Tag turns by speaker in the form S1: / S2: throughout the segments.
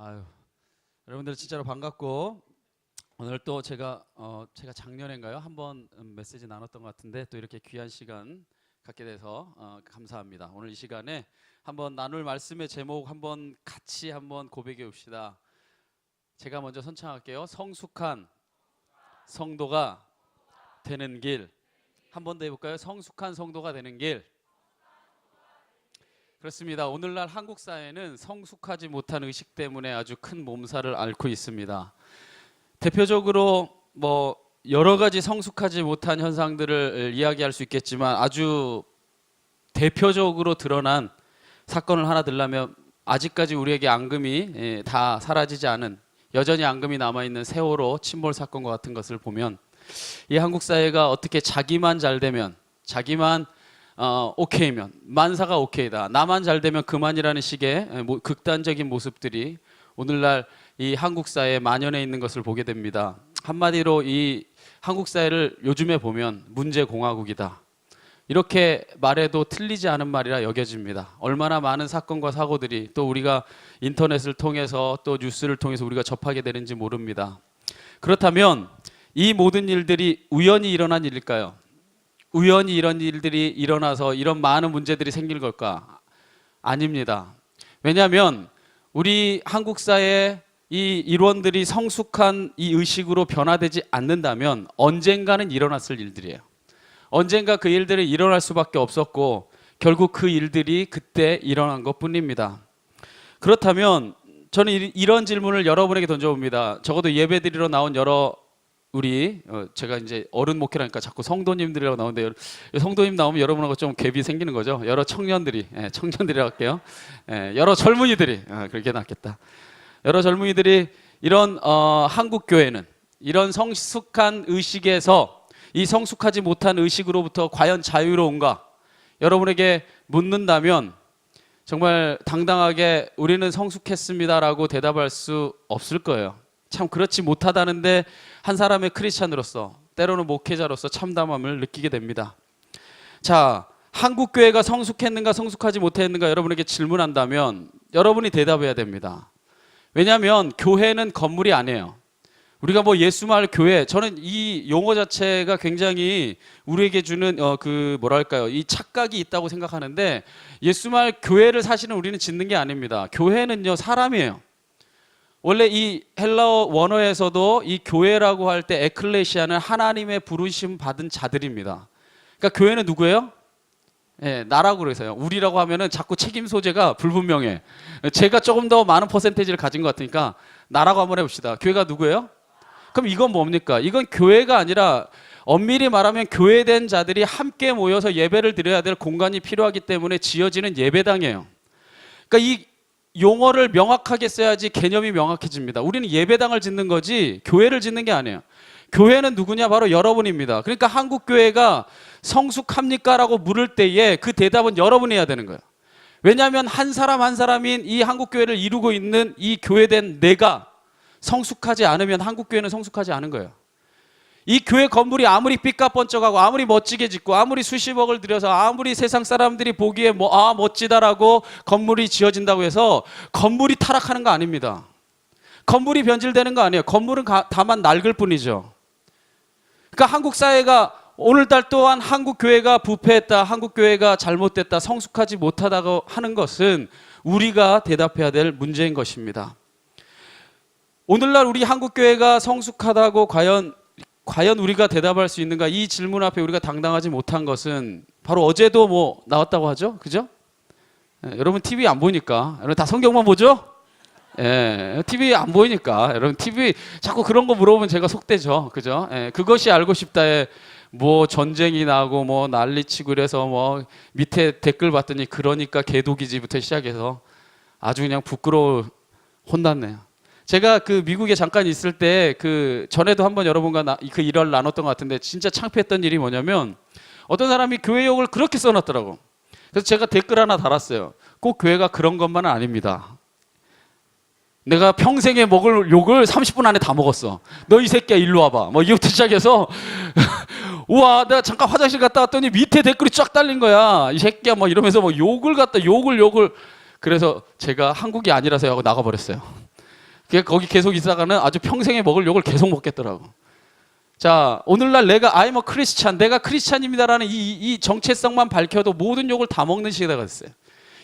S1: 아유, 여러분들 진짜로 반갑고 오늘 또 제가 작년인가요? 한번 메시지 나눴던 것 같은데 또 이렇게 귀한 시간 갖게 돼서 감사합니다. 오늘 이 시간에 한번 나눌 말씀의 제목 한번 같이 한번 고백해 봅시다. 제가 먼저 선창할게요. 성숙한 성도가 되는 길. 한 번 더 해볼까요? 성숙한 성도가 되는 길. 그렇습니다. 오늘날 한국 사회는 성숙하지 못한 의식 때문에 아주 큰 몸살을 앓고 있습니다. 대표적으로 여러 가지 성숙하지 못한 현상들을 이야기할 수 있겠지만 아주 대표적으로 드러난 사건을 하나 들라면 아직까지 우리에게 앙금이 다 사라지지 않은, 여전히 앙금이 남아있는 세월호 침몰 사건과 같은 것을 보면 이 한국 사회가 어떻게 자기만 잘 되면, 자기만 오케이면, 만사가 오케이다, 나만 잘 되면 그만이라는 식의 극단적인 모습들이 오늘날 이 한국 사회에 만연해 있는 것을 보게 됩니다. 한마디로 이 한국 사회를 요즘에 보면 문제공화국이다, 이렇게 말해도 틀리지 않은 말이라 여겨집니다. 얼마나 많은 사건과 사고들이 또 우리가 인터넷을 통해서 또 뉴스를 통해서 우리가 접하게 되는지 모릅니다. 그렇다면 이 모든 일들이 우연히 일어난 일일까요? 우연히 이런 일들이 일어나서 이런 많은 문제들이 생길 걸까? 아닙니다. 왜냐하면 우리 한국 사회의 이 일원들이 성숙한 이 의식으로 변화되지 않는다면 언젠가는 일어났을 일들이에요. 언젠가 그 일들이 일어날 수밖에 없었고 결국 그 일들이 그때 일어난 것뿐입니다. 그렇다면 저는 이런 질문을 여러분에게 던져봅니다. 적어도 예배드리러 나온 제가 이제 어른 목회라니까 자꾸 성도님들이라고 나오는데, 성도님 나오면 여러분하고 좀 갭이 생기는 거죠. 여러 청년들이라고 할게요. 여러 젊은이들이, 그렇게 낫겠다. 여러 젊은이들이 이런 한국 교회는 이런 성숙한 의식에서 이 성숙하지 못한 의식으로부터 과연 자유로운가? 여러분에게 묻는다면 정말 당당하게 우리는 성숙했습니다라고 대답할 수 없을 거예요. 참 그렇지 못하다는데 한 사람의 크리스찬으로서, 때로는 목회자로서 참담함을 느끼게 됩니다. 자, 한국 교회가 성숙했는가 성숙하지 못했는가 여러분에게 질문한다면 여러분이 대답해야 됩니다. 왜냐하면 교회는 건물이 아니에요. 우리가 예수마을 교회, 저는 이 용어 자체가 굉장히 우리에게 주는 이 착각이 있다고 생각하는데, 예수마을 교회를 사실은 우리는 짓는 게 아닙니다. 교회는요, 사람이에요. 원래 이 헬라어 원어에서도 이 교회라고 할 때 에클레시아는 하나님의 부르심 받은 자들입니다. 그러니까 교회는 누구예요? 나라고 그래서요. 우리라고 하면은 자꾸 책임 소재가 불분명해. 제가 조금 더 많은 퍼센테이지를 가진 것 같으니까 나라고 한번 해봅시다. 교회가 누구예요? 그럼 이건 뭡니까? 이건 교회가 아니라 엄밀히 말하면 교회된 자들이 함께 모여서 예배를 드려야 될 공간이 필요하기 때문에 지어지는 예배당이에요. 그러니까 이 용어를 명확하게 써야지 개념이 명확해집니다. 우리는 예배당을 짓는 거지 교회를 짓는 게 아니에요. 교회는 누구냐? 바로 여러분입니다. 그러니까 한국 교회가 성숙합니까? 라고 물을 때에 그 대답은 여러분이 해야 되는 거예요. 왜냐하면 한 사람 한 사람인 이 한국 교회를 이루고 있는 이 교회된 내가 성숙하지 않으면 한국 교회는 성숙하지 않은 거예요. 이 교회 건물이 아무리 삐까뻔쩍하고 아무리 멋지게 짓고 아무리 수십억을 들여서 아무리 세상 사람들이 보기에 멋지다라고 건물이 지어진다고 해서 건물이 타락하는 거 아닙니다. 건물이 변질되는 거 아니에요. 건물은 다만 낡을 뿐이죠. 그러니까 한국 사회가 오늘날 또한 한국 교회가 부패했다, 한국 교회가 잘못됐다, 성숙하지 못하다고 하는 것은 우리가 대답해야 될 문제인 것입니다. 오늘날 우리 한국 교회가 성숙하다고 과연 우리가 대답할 수 있는가? 이 질문 앞에 우리가 당당하지 못한 것은 바로 어제도 나왔다고 하죠? 그죠? 여러분 TV 안 보니까, 여러분 다 성경만 보죠? TV 안 보이니까 여러분 TV 자꾸 그런 거 물어보면 제가 속되죠. 그죠? 그것이 알고 싶다에 전쟁이 나고 난리치고 그래서 밑에 댓글 봤더니 그러니까 개독이지부터 시작해서 아주 그냥 부끄러워 혼났네요. 제가 미국에 잠깐 있을 때 전에도 한번 여러분과 그 일화를 나눴던 것 같은데 진짜 창피했던 일이 뭐냐면 어떤 사람이 교회 욕을 그렇게 써놨더라고. 그래서 제가 댓글 하나 달았어요. 꼭 교회가 그런 것만은 아닙니다. 내가 평생에 먹을 욕을 30분 안에 다 먹었어. 너 이 새끼야 일로 와봐. 이것부터 시작해서 우와, 내가 잠깐 화장실 갔다 왔더니 밑에 댓글이 쫙 달린 거야. 이 새끼야 이러면서 욕을 갖다 욕을 그래서 제가 한국이 아니라서 하고 나가버렸어요. 거기 계속 있다가는 아주 평생에 먹을 욕을 계속 먹겠더라고. 자, 오늘날 내가 I'm a Christian, 내가 크리스찬입니다라는 이 정체성만 밝혀도 모든 욕을 다 먹는 시대가 됐어요.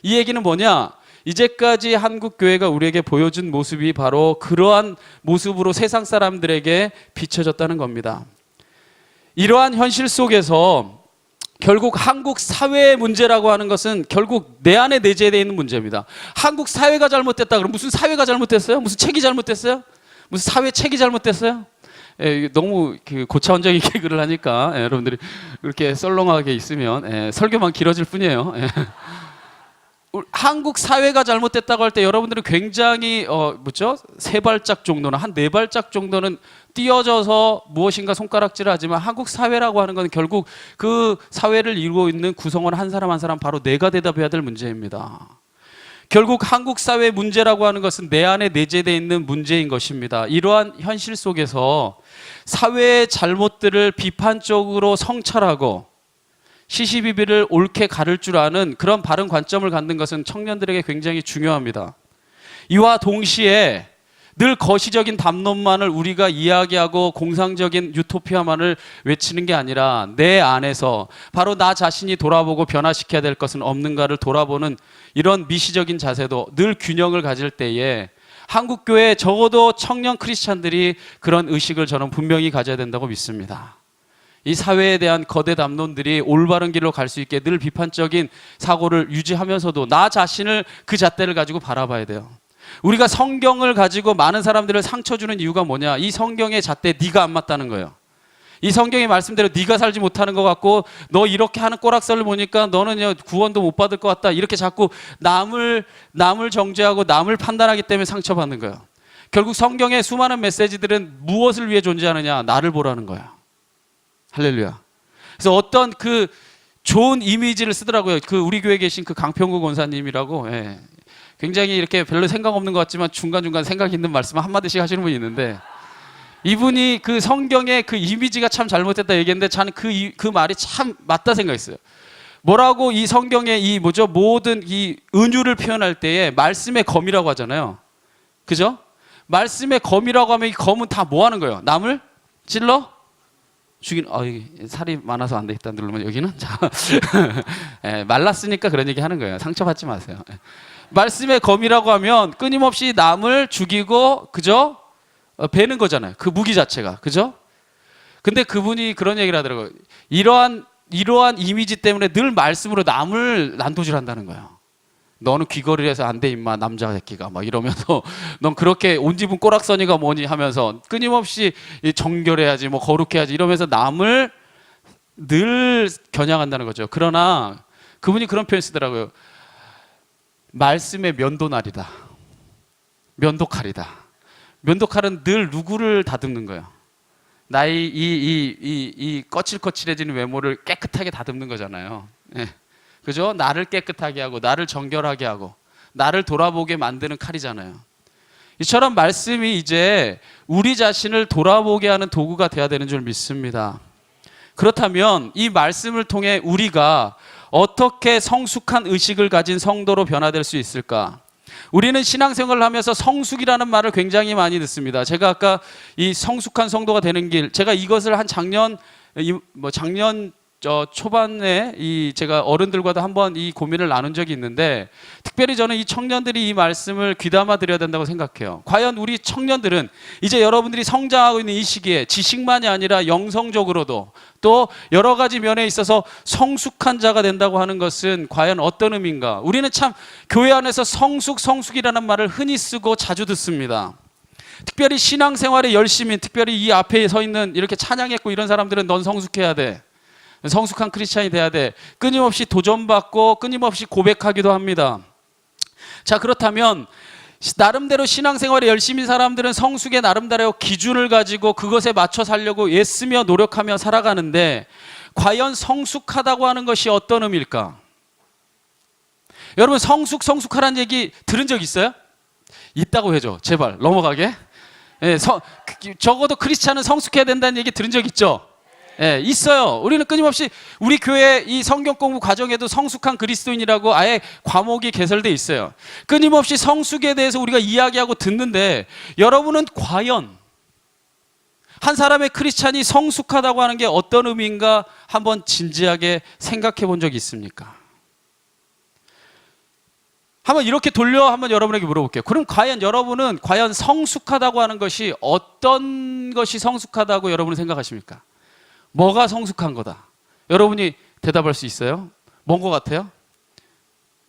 S1: 이 얘기는 뭐냐? 이제까지 한국 교회가 우리에게 보여준 모습이 바로 그러한 모습으로 세상 사람들에게 비춰졌다는 겁니다. 이러한 현실 속에서 결국 한국 사회의 문제라고 하는 것은 결국 내 안에 내재되어 있는 문제입니다. 한국 사회가 잘못됐다 그러면 무슨 사회가 잘못됐어요? 무슨 책이 잘못됐어요? 무슨 사회 책이 잘못됐어요? 예, 너무 고차원적인 개그를 하니까 여러분들이 그렇게 썰렁하게 있으면 설교만 길어질 뿐이에요. 한국 사회가 잘못됐다고 할 때 여러분들은 굉장히 세 발짝 정도는 한 네 발짝 정도는 띄어져서 무엇인가 손가락질을 하지만 한국 사회라고 하는 건 결국 그 사회를 이루고 있는 구성원 한 사람 한 사람 바로 내가 대답해야 될 문제입니다. 결국 한국 사회의 문제라고 하는 것은 내 안에 내재되어 있는 문제인 것입니다. 이러한 현실 속에서 사회의 잘못들을 비판적으로 성찰하고 시시비비를 옳게 가를 줄 아는 그런 바른 관점을 갖는 것은 청년들에게 굉장히 중요합니다. 이와 동시에 늘 거시적인 담론만을 우리가 이야기하고 공상적인 유토피아만을 외치는 게 아니라 내 안에서 바로 나 자신이 돌아보고 변화시켜야 될 것은 없는가를 돌아보는 이런 미시적인 자세도 늘 균형을 가질 때에 한국교회 적어도 청년 크리스찬들이 그런 의식을 저는 분명히 가져야 된다고 믿습니다. 이 사회에 대한 거대 담론들이 올바른 길로 갈 수 있게 늘 비판적인 사고를 유지하면서도 나 자신을 그 잣대를 가지고 바라봐야 돼요. 우리가 성경을 가지고 많은 사람들을 상처 주는 이유가 뭐냐? 이 성경의 잣대에 네가 안 맞다는 거예요. 이 성경의 말씀대로 네가 살지 못하는 것 같고 너 이렇게 하는 꼬락서를 보니까 너는 구원도 못 받을 것 같다. 이렇게 자꾸 남을 정죄하고 남을 판단하기 때문에 상처받는 거예요. 결국 성경의 수많은 메시지들은 무엇을 위해 존재하느냐? 나를 보라는 거예요. 할렐루야. 그래서 어떤 그 좋은 이미지를 쓰더라고요. 그 우리 교회에 계신 그 강평구 권사님이라고 굉장히 이렇게 별로 생각 없는 것 같지만 중간중간 생각 있는 말씀 한마디씩 하시는 분이 있는데 이분이 그 성경의 그 이미지가 참 잘못됐다 얘기했는데 저는 그 말이 참 맞다 생각했어요. 뭐라고 이 성경의 모든 이 은유를 표현할 때에 말씀의 검이라고 하잖아요. 그죠? 말씀의 검이라고 하면 이 검은 다 뭐 하는 거예요? 남을 찔러 죽이는. 이게 살이 많아서 안 되겠다 누르면 여기는 자 말랐으니까 그런 얘기 하는 거예요. 상처받지 마세요. 말씀의 검이라고 하면 끊임없이 남을 죽이고 그죠? 베는 거잖아요. 그 무기 자체가 그죠? 근데 그분이 그런 얘기를 하더라고요. 이러한 이미지 때문에 늘 말씀으로 남을 난도질한다는 거예요. 너는 귀걸이를 해서 안 돼 임마 남자 새끼가 막 이러면서 넌 그렇게 온 집은 꼬락서니가 뭐니 하면서 끊임없이 정결해야지 뭐 거룩해야지 이러면서 남을 늘 겨냥한다는 거죠. 그러나 그분이 그런 표현 쓰더라고요. 말씀의 면도날이다. 면도칼이다. 면도칼은 늘 누구를 다듬는 거예요. 나의 이 거칠거칠해지는 외모를 깨끗하게 다듬는 거잖아요. 그죠? 나를 깨끗하게 하고 나를 정결하게 하고 나를 돌아보게 만드는 칼이잖아요. 이처럼 말씀이 이제 우리 자신을 돌아보게 하는 도구가 돼야 되는 줄 믿습니다. 그렇다면 이 말씀을 통해 우리가 어떻게 성숙한 의식을 가진 성도로 변화될 수 있을까? 우리는 신앙생활을 하면서 성숙이라는 말을 굉장히 많이 듣습니다. 제가 아까 이 성숙한 성도가 되는 길, 제가 이것을 한 작년 초반에 제가 어른들과도 한번 이 고민을 나눈 적이 있는데 특별히 저는 이 청년들이 이 말씀을 귀담아 드려야 된다고 생각해요. 과연 우리 청년들은 이제 여러분들이 성장하고 있는 이 시기에 지식만이 아니라 영성적으로도 또 여러 가지 면에 있어서 성숙한 자가 된다고 하는 것은 과연 어떤 의미인가? 우리는 참 교회 안에서 성숙이라는 말을 흔히 쓰고 자주 듣습니다. 특별히 신앙생활에 열심히, 특별히 이 앞에 서 있는 이렇게 찬양했고 이런 사람들은 넌 성숙해야 돼. 성숙한 크리스찬이 돼야 돼. 끊임없이 도전받고 끊임없이 고백하기도 합니다. 자, 그렇다면 나름대로 신앙생활에 열심히 사람들은 성숙의 나름대로 기준을 가지고 그것에 맞춰 살려고 애쓰며 노력하며 살아가는데 과연 성숙하다고 하는 것이 어떤 의미일까? 여러분 성숙하라는 얘기 들은 적 있어요? 있다고 해줘. 제발 넘어가게. 적어도 크리스찬은 성숙해야 된다는 얘기 들은 적 있죠? 예, 있어요. 우리는 끊임없이 우리 교회 이 성경 공부 과정에도 성숙한 그리스도인이라고 아예 과목이 개설돼 있어요. 끊임없이 성숙에 대해서 우리가 이야기하고 듣는데 여러분은 과연 한 사람의 크리스찬이 성숙하다고 하는 게 어떤 의미인가 한번 진지하게 생각해 본 적이 있습니까? 한번 이렇게 돌려 한번 여러분에게 물어볼게요. 그럼 과연 여러분은 과연 성숙하다고 하는 것이 어떤 것이 성숙하다고 여러분은 생각하십니까? 뭐가 성숙한 거다? 여러분이 대답할 수 있어요? 뭔 것 같아요?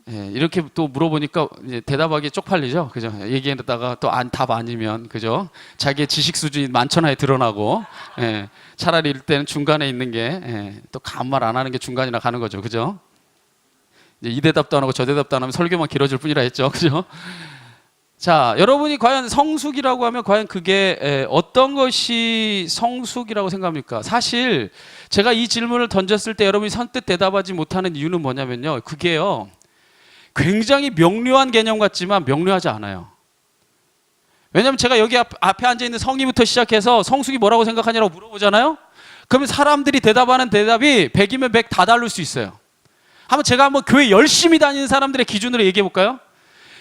S1: 예, 이렇게 또 물어보니까 이제 대답하기 쪽팔리죠? 그죠? 얘기했다가 또 답 아니면, 그죠? 자기의 지식 수준이 만천하에 드러나고, 예, 차라리 이럴 때는 중간에 있는 게, 예, 또 아무 말 안 하는 게 중간이나 가는 거죠. 그죠? 이제 이 대답도 안 하고 저 대답도 안 하면 설교만 길어질 뿐이라 했죠. 그죠? 자, 여러분이 과연 성숙이라고 하면 과연 그게 어떤 것이 성숙이라고 생각합니까? 사실 제가 이 질문을 던졌을 때 여러분이 선뜻 대답하지 못하는 이유는 뭐냐면요. 그게요. 굉장히 명료한 개념 같지만 명료하지 않아요. 왜냐하면 제가 여기 앞에 앉아있는 성의부터 시작해서 성숙이 뭐라고 생각하냐고 물어보잖아요. 그러면 사람들이 대답하는 대답이 100이면 100 다 다를 수 있어요. 제가 한번 교회 열심히 다니는 사람들의 기준으로 얘기해 볼까요?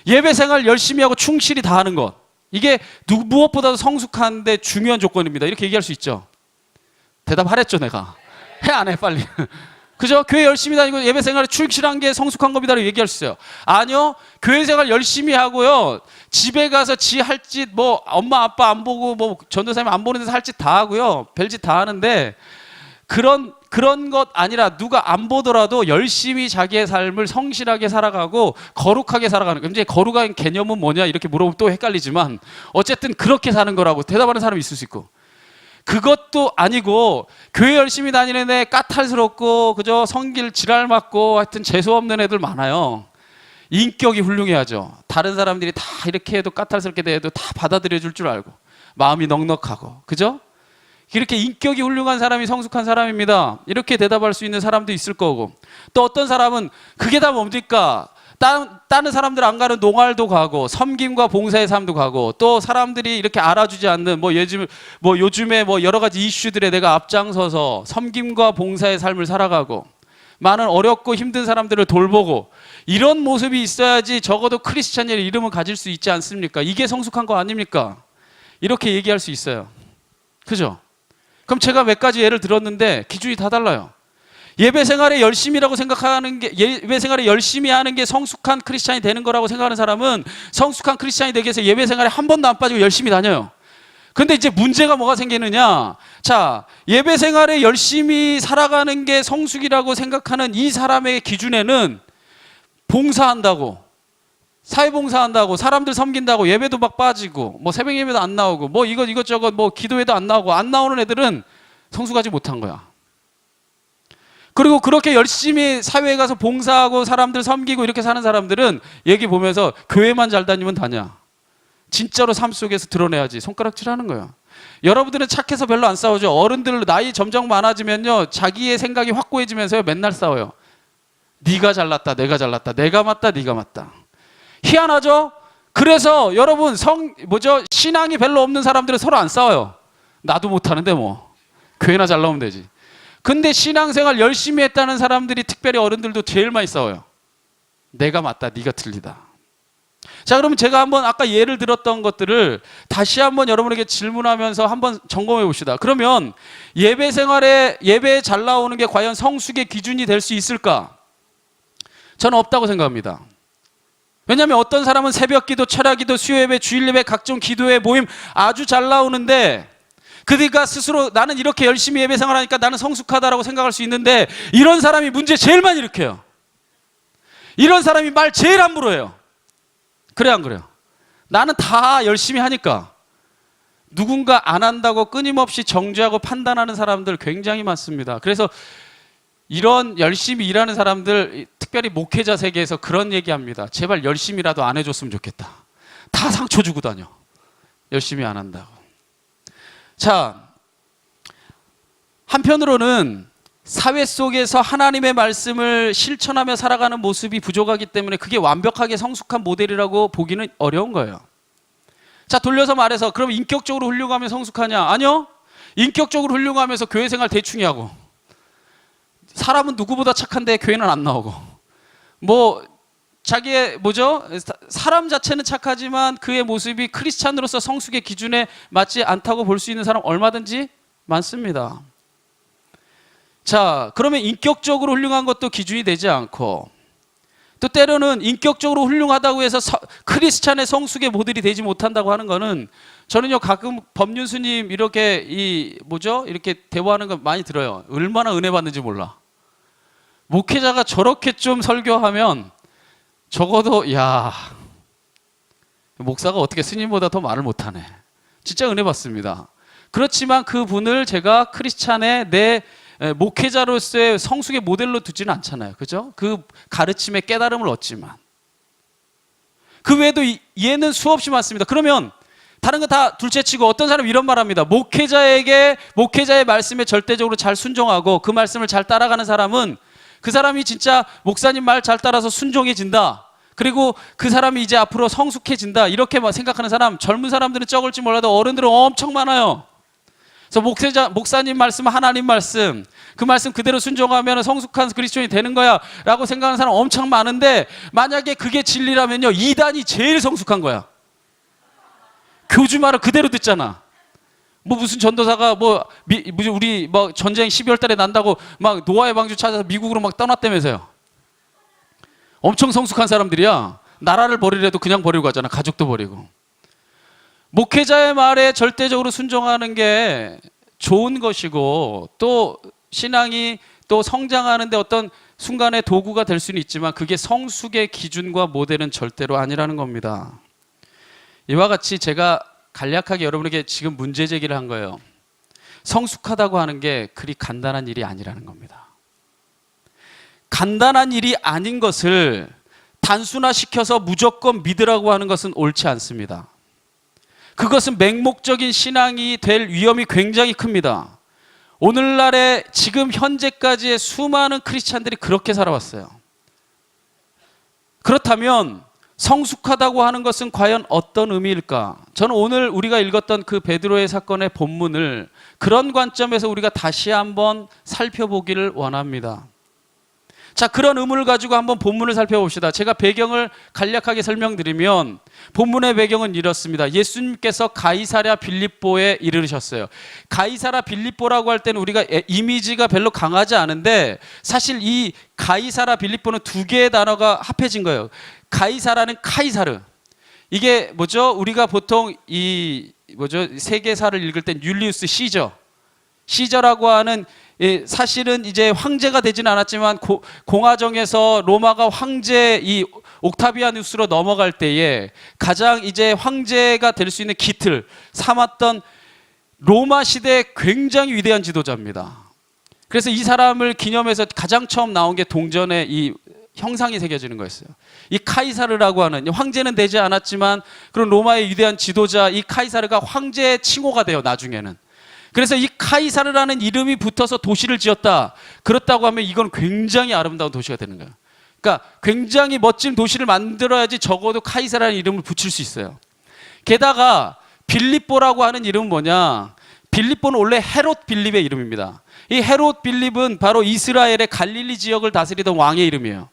S1: 예배 생활 열심히 하고 충실히 다 하는 것. 이게 무엇보다도 성숙한데 중요한 조건입니다. 이렇게 얘기할 수 있죠. 대답하랬죠, 내가. 해, 안 해, 빨리. 그죠? 교회 열심히 다니고 예배 생활에 충실한 게 성숙한 겁니다라고 얘기할 수 있어요. 아니요. 교회 생활 열심히 하고요. 집에 가서 지 할 짓, 뭐, 엄마, 아빠 안 보고, 뭐, 전도사님 안 보는 데서 할 짓 다 하고요. 별짓 다 하는데, 그런 것 아니라 누가 안 보더라도 열심히 자기의 삶을 성실하게 살아가고 거룩하게 살아가는 거예요. 이제 거룩한 개념은 뭐냐 이렇게 물어보면 또 헷갈리지만 어쨌든 그렇게 사는 거라고 대답하는 사람이 있을 수 있고, 그것도 아니고 교회 열심히 다니는 애 까탈스럽고 그저 성길 지랄 맞고 하여튼 재수없는 애들 많아요. 인격이 훌륭해야죠. 다른 사람들이 다 이렇게 해도 까탈스럽게 대해도 다 받아들여 줄 줄 알고 마음이 넉넉하고, 그죠? 이렇게 인격이 훌륭한 사람이 성숙한 사람입니다. 이렇게 대답할 수 있는 사람도 있을 거고, 또 어떤 사람은 그게 다 뭡니까? 다른 사람들 안 가는 농활도 가고 섬김과 봉사의 삶도 가고, 또 사람들이 이렇게 알아주지 않는 요즘에 여러 가지 이슈들에 내가 앞장서서 섬김과 봉사의 삶을 살아가고 많은 어렵고 힘든 사람들을 돌보고, 이런 모습이 있어야지 적어도 크리스찬이라는 이름을 가질 수 있지 않습니까? 이게 성숙한 거 아닙니까? 이렇게 얘기할 수 있어요. 그죠? 그럼 제가 몇 가지 예를 들었는데 기준이 다 달라요. 예배 생활에 열심히라고 생각하는 게, 예배 생활에 열심히 하는 게 성숙한 크리스찬이 되는 거라고 생각하는 사람은 성숙한 크리스찬이 되기 위해서 예배 생활에 한 번도 안 빠지고 열심히 다녀요. 근데 이제 문제가 뭐가 생기느냐? 자, 예배 생활에 열심히 살아가는 게 성숙이라고 생각하는 이 사람의 기준에는 봉사한다고, 사회봉사한다고, 사람들 섬긴다고 예배도 막 빠지고, 뭐 새벽 예배도 안 나오고, 뭐 이것저것 뭐 기도회도 안 나오고, 안 나오는 애들은 성숙하지 못한 거야. 그리고 그렇게 열심히 사회에 가서 봉사하고 사람들 섬기고 이렇게 사는 사람들은 얘기 보면서 교회만 잘 다니면 다냐? 진짜로 삶 속에서 드러내야지 손가락질하는 거야. 여러분들은 착해서 별로 안 싸우죠. 어른들 나이 점점 많아지면요, 자기의 생각이 확고해지면서요, 맨날 싸워요. 네가 잘났다, 내가 잘났다, 내가 맞다, 네가 맞다. 희한하죠? 그래서 여러분 신앙이 별로 없는 사람들은 서로 안 싸워요. 나도 못하는데 뭐 교회나 잘 나오면 되지. 근데 신앙생활 열심히 했다는 사람들이, 특별히 어른들도 제일 많이 싸워요. 내가 맞다, 네가 틀리다. 자, 그러면 제가 한번 아까 예를 들었던 것들을 다시 한번 여러분에게 질문하면서 한번 점검해 봅시다. 그러면 예배 생활에, 예배에 잘 나오는 게 과연 성숙의 기준이 될 수 있을까? 저는 없다고 생각합니다. 왜냐하면 어떤 사람은 새벽기도, 철야기도, 수요예배, 주일예배, 각종 기도회, 모임 아주 잘 나오는데, 그러니까 스스로 나는 이렇게 열심히 예배 생활하니까 나는 성숙하다라고 생각할 수 있는데, 이런 사람이 문제 제일 많이 일으켜요. 이런 사람이 말 제일 함부로 해요. 그래, 안 그래요? 나는 다 열심히 하니까. 누군가 안 한다고 끊임없이 정죄하고 판단하는 사람들 굉장히 많습니다. 그래서 이런 열심히 일하는 사람들, 특별히 목회자 세계에서 그런 얘기합니다. 제발 열심히라도 안 해줬으면 좋겠다. 다 상처 주고 다녀. 열심히 안 한다고. 자, 한편으로는 사회 속에서 하나님의 말씀을 실천하며 살아가는 모습이 부족하기 때문에 그게 완벽하게 성숙한 모델이라고 보기는 어려운 거예요. 자, 돌려서 말해서 그럼 인격적으로 훌륭하면 성숙하냐? 아니요. 인격적으로 훌륭하면서 교회 생활 대충히 하고, 사람은 누구보다 착한데 교회는 안 나오고, 뭐 자기의 사람 자체는 착하지만 그의 모습이 크리스찬으로서 성숙의 기준에 맞지 않다고 볼 수 있는 사람 얼마든지 많습니다. 자, 그러면 인격적으로 훌륭한 것도 기준이 되지 않고, 또 때로는 인격적으로 훌륭하다고 해서 크리스찬의 성숙의 모델이 되지 못한다고 하는 거는, 저는요 가끔 법륜스님 이렇게 이렇게 대화하는 거 많이 들어요. 얼마나 은혜 받는지 몰라. 목회자가 저렇게 좀 설교하면 적어도 야, 목사가 어떻게 스님보다 더 말을 못하네. 진짜 은혜 받습니다. 그렇지만 그 분을 제가 크리스찬의 내 목회자로서의 성숙의 모델로 두지는 않잖아요. 그죠? 그 가르침의 깨달음을 얻지만. 그 외에도 예는 수없이 많습니다. 그러면 다른 거 다 둘째치고 어떤 사람은 이런 말 합니다. 목회자의 말씀에 절대적으로 잘 순종하고 그 말씀을 잘 따라가는 사람은 그 사람이 진짜 목사님 말 잘 따라서 순종해진다. 그리고 그 사람이 이제 앞으로 성숙해진다. 이렇게 생각하는 사람, 젊은 사람들은 적을지 몰라도 어른들은 엄청 많아요. 그래서 목사님 말씀, 하나님 말씀, 그 말씀 그대로 순종하면 성숙한 그리스도인이 되는 거야 라고 생각하는 사람 엄청 많은데, 만약에 그게 진리라면요, 이단이 제일 성숙한 거야. 교주 말을 그대로 듣잖아. 무슨 전도사가 우리 전쟁 12월 달에 난다고 막 노아의 방주 찾아서 미국으로 막 떠났다면서요. 엄청 성숙한 사람들이야. 나라를 버리려도 그냥 버리고 가잖아. 가족도 버리고. 목회자의 말에 절대적으로 순종하는 게 좋은 것이고, 또 신앙이 또 성장하는데 어떤 순간의 도구가 될 수는 있지만, 그게 성숙의 기준과 모델은 절대로 아니라는 겁니다. 이와 같이 제가 간략하게 여러분에게 지금 문제 제기를 한 거예요. 성숙하다고 하는 게 그리 간단한 일이 아니라는 겁니다. 간단한 일이 아닌 것을 단순화시켜서 무조건 믿으라고 하는 것은 옳지 않습니다. 그것은 맹목적인 신앙이 될 위험이 굉장히 큽니다. 오늘날의 지금 현재까지의 수많은 크리스찬들이 그렇게 살아왔어요. 그렇다면 성숙하다고 하는 것은 과연 어떤 의미일까? 저는 오늘 우리가 읽었던 그 베드로의 사건의 본문을 그런 관점에서 우리가 다시 한번 살펴보기를 원합니다. 자, 그런 의문을 가지고 한번 본문을 살펴봅시다. 제가 배경을 간략하게 설명드리면, 본문의 배경은 이렇습니다. 예수님께서 가이사랴 빌립보에 이르르셨어요. 가이사랴 빌립보라고 할 때는 우리가 이미지가 별로 강하지 않은데, 사실 이 가이사랴 빌립보는 두 개의 단어가 합해진 거예요. 가이사라는 카이사르. 이게 우리가 보통 세계사를 읽을 땐 율리우스 시저라고 하는, 사실은 이제 황제가 되지는 않았지만 공화정에서 로마가 황제 이 옥타비아누스로 넘어갈 때에 가장 이제 황제가 될 수 있는 기틀 삼았던 로마 시대의 굉장히 위대한 지도자입니다. 그래서 이 사람을 기념해서 가장 처음 나온 게 동전의 이 형상이 새겨지는 거였어요. 이 카이사르라고 하는, 황제는 되지 않았지만 그런 로마의 위대한 지도자, 이 카이사르가 황제의 칭호가 돼요, 나중에는. 그래서 이 카이사르라는 이름이 붙어서 도시를 지었다. 그렇다고 하면 이건 굉장히 아름다운 도시가 되는 거예요. 그러니까 굉장히 멋진 도시를 만들어야지 적어도 카이사르라는 이름을 붙일 수 있어요. 게다가 빌립보라고 하는 이름은 뭐냐? 빌립보는 원래 헤롯 빌립의 이름입니다. 이 헤롯 빌립은 바로 이스라엘의 갈릴리 지역을 다스리던 왕의 이름이에요.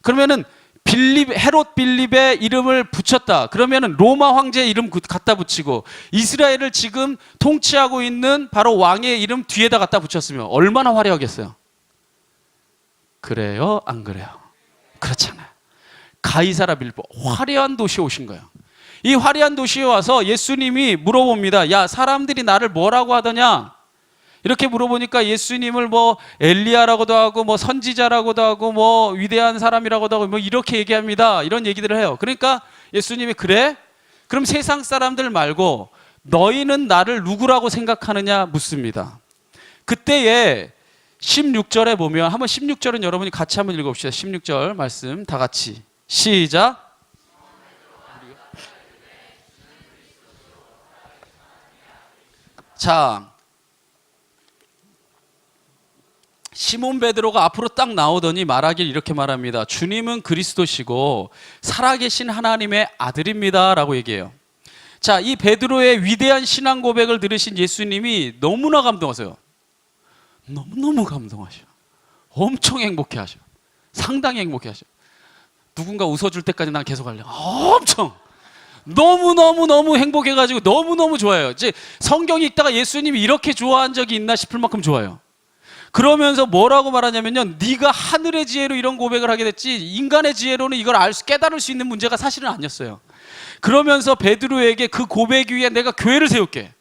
S1: 그러면은 헤롯 빌립의 이름을 붙였다. 그러면은 로마 황제의 이름 갖다 붙이고, 이스라엘을 지금 통치하고 있는 바로 왕의 이름 뒤에다 갖다 붙였으면 얼마나 화려하겠어요. 그래요? 안 그래요? 그렇잖아요. 가이사랴 빌립보, 화려한 도시에 오신 거예요. 이 화려한 도시에 와서 예수님이 물어봅니다. 야, 사람들이 나를 뭐라고 하더냐? 이렇게 물어보니까 예수님을 엘리야라고도 하고 선지자라고도 하고 위대한 사람이라고도 하고 이렇게 얘기합니다. 이런 얘기들을 해요. 그러니까 예수님이, 그래? 그럼 세상 사람들 말고 너희는 나를 누구라고 생각하느냐 묻습니다. 그때에 16절에 보면, 한번 16절은 여러분이 같이 한번 읽어봅시다. 16절 말씀 다 같이 시작. 자, 시몬 베드로가 앞으로 딱 나오더니 말하길 이렇게 말합니다. 주님은 그리스도시고 살아계신 하나님의 아들입니다 라고 얘기해요. 자, 이 베드로의 위대한 신앙 고백을 들으신 예수님이 너무나 감동하세요. 너무너무 감동하셔. 엄청 행복해하셔. 상당히 행복해하셔. 누군가 웃어줄 때까지 난 계속 하려. 엄청 너무 행복해가지고 너무 좋아요. 이제 성경 읽다가 예수님이 이렇게 좋아한 적이 있나 싶을 만큼 좋아요. 그러면서 뭐라고 말하냐면요, 네가 하늘의 지혜로 이런 고백을 하게 됐지 인간의 지혜로는 이걸 깨달을 수 있는 문제가 사실은 아니었어요. 그러면서 베드로에게 그 고백 위에 내가 교회를 세울게.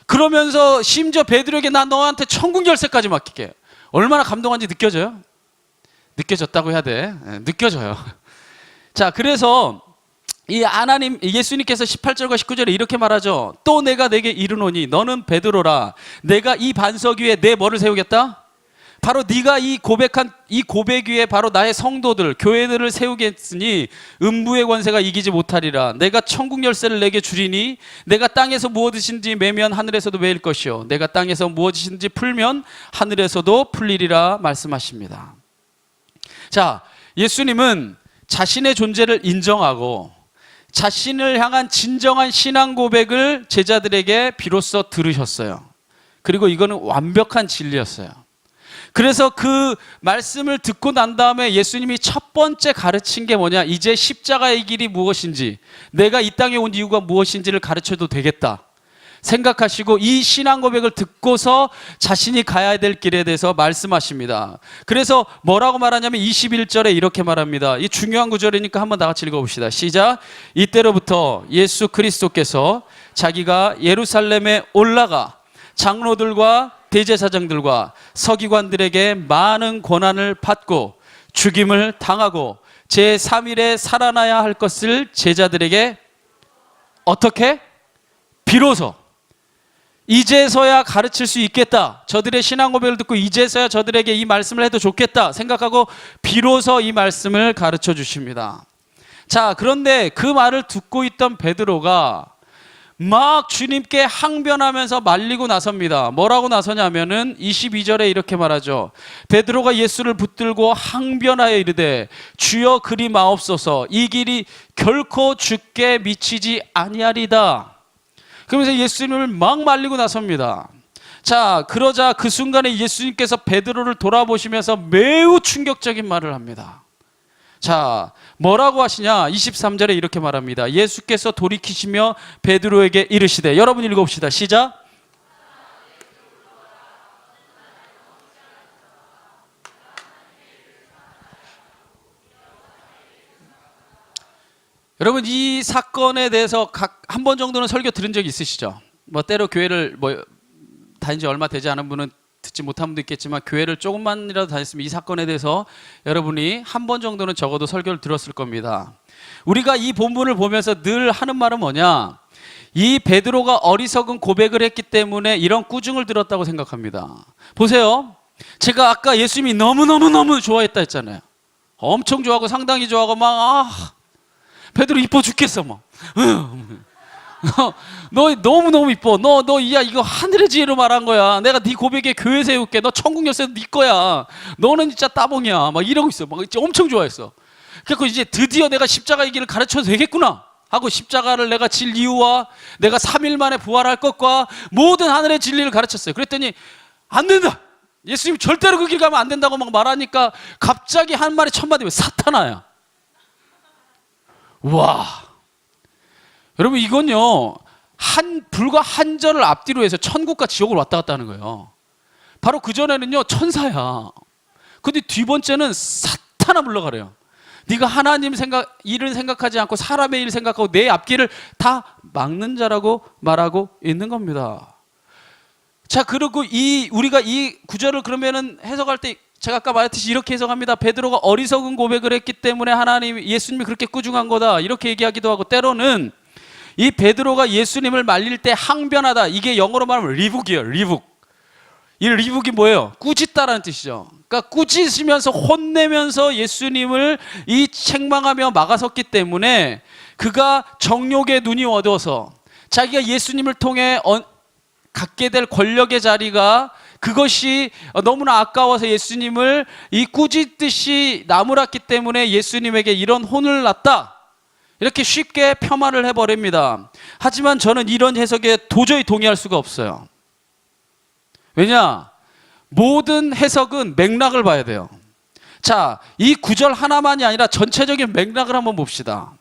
S1: 그러면서 심지어 베드로에게 나 너한테 천국 열쇠까지 맡길게. 얼마나 감동한지 느껴져요? 느껴졌다고 해야 돼. 네, 느껴져요. 자, 그래서 이 하나님, 예수님께서 18절과 19절에 이렇게 말하죠. 또 내가 내게 이르노니 너는 베드로라. 내가 이 반석 위에 내 뭐를 세우겠다? 바로 네가 이 고백한 이 고백 위에 바로 나의 성도들, 교회들을 세우겠으니 음부의 권세가 이기지 못하리라. 내가 천국 열쇠를 내게 주리니 내가 땅에서 무엇이든지 매면 하늘에서도 매일 것이요 내가 땅에서 무엇이든지 풀면 하늘에서도 풀리리라 말씀하십니다. 자, 예수님은 자신의 존재를 인정하고 자신을 향한 진정한 신앙 고백을 제자들에게 비로소 들으셨어요. 그리고 이거는 완벽한 진리였어요. 그래서 그 말씀을 듣고 난 다음에 예수님이 첫 번째 가르친 게 뭐냐? 이제 십자가의 길이 무엇인지, 내가 이 땅에 온 이유가 무엇인지를 가르쳐도 되겠다 생각하시고 이 신앙 고백을 듣고서 자신이 가야 될 길에 대해서 말씀하십니다. 그래서 뭐라고 말하냐면 21절에 이렇게 말합니다. 이 중요한 구절이니까 한번 다 같이 읽어봅시다. 시작. 이때로부터 예수 그리스도께서 자기가 예루살렘에 올라가 장로들과 대제사장들과 서기관들에게 많은 고난을 받고 죽임을 당하고 제3일에 살아나야 할 것을 제자들에게 어떻게? 비로소 이제서야 가르칠 수 있겠다. 저들의 신앙 고백을 듣고 이제서야 저들에게 이 말씀을 해도 좋겠다 생각하고 비로소 이 말씀을 가르쳐 주십니다. 자, 그런데 그 말을 듣고 있던 베드로가 막 주님께 항변하면서 말리고 나섭니다. 뭐라고 나서냐면은 22절에 이렇게 말하죠. 베드로가 예수를 붙들고 항변하여 이르되 주여 그리 마옵소서 이 길이 결코 주께 미치지 아니하리다. 그러면서 예수님을 막 말리고 나섭니다. 자, 그러자 그 순간에 예수님께서 베드로를 돌아보시면서 매우 충격적인 말을 합니다. 자, 뭐라고 하시냐? 23절에 이렇게 말합니다. 예수께서 돌이키시며 베드로에게 이르시되, 여러분 읽어봅시다. 시작. 여러분, 이 사건에 대해서 각 한 번 정도는 설교 들은 적이 있으시죠? 뭐 때로 교회를 다닌 지 얼마 되지 않은 분은 듣지 못한 분도 있겠지만 교회를 조금만이라도 다녔으면 이 사건에 대해서 여러분이 한 번 정도는 적어도 설교를 들었을 겁니다. 우리가 이 본문을 보면서 늘 하는 말은 뭐냐? 이 베드로가 어리석은 고백을 했기 때문에 이런 꾸중을 들었다고 생각합니다. 보세요. 제가 아까 예수님이 너무너무 좋아했다 했잖아요. 엄청 좋아하고 상당히 좋아하고 막 베드로 이뻐 죽겠어 뭐. 너 너무너무 이뻐. 너 이거 하늘의 지혜로 말한 거야. 내가 네 고백에 교회 세울게. 너 천국 열쇠도 네 거야. 너는 진짜 따봉이야. 막 이러고 있어. 막 엄청 좋아했어. 그래서 이제 드디어 내가 십자가의 길을 가르쳐도 되겠구나 하고 십자가를 내가 질 이유와 내가 3일 만에 부활할 것과 모든 하늘의 진리를 가르쳤어요. 그랬더니 안 된다. 예수님 절대로 그 길 가면 안 된다고 막 말하니까 갑자기 한 말이 첫 마디면 사탄아야. 와. 여러분, 이건요 불과 한 절을 앞뒤로 해서 천국과 지옥을 왔다 갔다 하는 거예요. 바로 그 전에는요 천사야. 근데 뒤 번째는 사탄아 물러가래요. 네가 하나님 일을 생각하지 않고 사람의 일 생각하고 내 앞길을 다 막는 자라고 말하고 있는 겁니다. 자, 그리고 우리가 이 구절을 그러면은 해석할 때 제가 아까 말했듯이 이렇게 해석합니다. 베드로가 어리석은 고백을 했기 때문에 예수님이 그렇게 꾸중한 거다 이렇게 얘기하기도 하고, 때로는 이 베드로가 예수님을 말릴 때 항변하다, 이게 영어로 말하면 리북이에요. 리북. 이 리북이 뭐예요? 꾸짖다라는 뜻이죠. 그러니까 꾸짖으면서 혼내면서 예수님을 책망하며 막아섰기 때문에 그가 정욕의 눈이 어두워서 자기가 예수님을 통해 갖게 될 권력의 자리가 그것이 너무나 아까워서 예수님을 꾸짖듯이 나무랐기 때문에 예수님에게 이런 혼을 났다 이렇게 쉽게 폄하를 해버립니다. 하지만 저는 이런 해석에 도저히 동의할 수가 없어요. 왜냐? 모든 해석은 맥락을 봐야 돼요. 자, 이 구절 하나만이 아니라 전체적인 맥락을 한번 봅시다.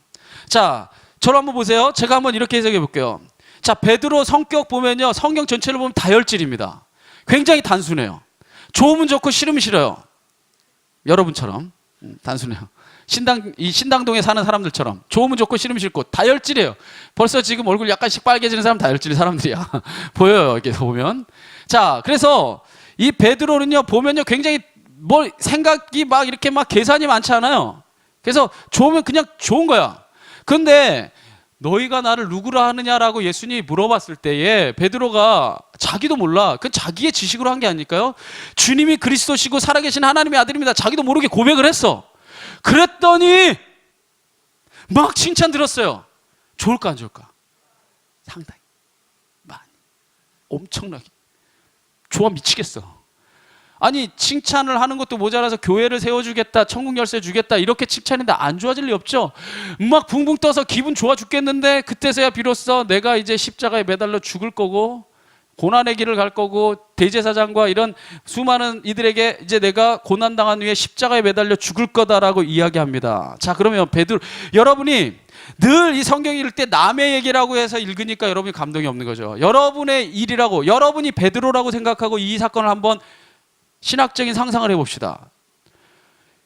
S1: 자, 저를 한번 보세요. 제가 한번 이렇게 해석해 볼게요. 자, 베드로 성격 보면요, 성경 전체를 보면 다혈질입니다. 굉장히 단순해요. 좋으면 좋고 싫으면 싫어요. 여러분처럼 단순해요. 이 신당동에 사는 사람들처럼 좋으면 좋고 싫으면 싫고 다혈질이에요. 벌써 지금 얼굴 약간씩 빨개지는 사람 다혈질 사람들이야. 보여요, 이렇게 보면. 자, 그래서 이 베드로는요, 보면요, 굉장히 뭐 생각이 막 이렇게 막 계산이 많지 않아요. 그래서 좋으면 그냥 좋은 거야. 그런데 너희가 나를 누구라 하느냐라고 예수님이 물어봤을 때에 베드로가 자기도 몰라. 그건 자기의 지식으로 한 게 아닐까요? 주님이 그리스도시고 살아계신 하나님의 아들입니다. 자기도 모르게 고백을 했어. 그랬더니 막 칭찬 들었어요. 좋을까 안 좋을까? 상당히 많이, 엄청나게 좋아 미치겠어. 아니, 칭찬을 하는 것도 모자라서 교회를 세워주겠다, 천국 열쇠 주겠다 이렇게 칭찬했는데 안 좋아질 리 없죠. 막 붕붕 떠서 기분 좋아 죽겠는데 그때서야 비로소 내가 이제 십자가에 매달려 죽을 거고 고난의 길을 갈 거고 대제사장과 이런 수많은 이들에게 이제 내가 고난당한 후에 십자가에 매달려 죽을 거다라고 이야기합니다. 자, 그러면 베드로, 여러분이 늘 이 성경 읽을 때 남의 얘기라고 해서 읽으니까 여러분이 감동이 없는 거죠. 여러분의 일이라고, 여러분이 베드로라고 생각하고 이 사건을 한번 신학적인 상상을 해봅시다.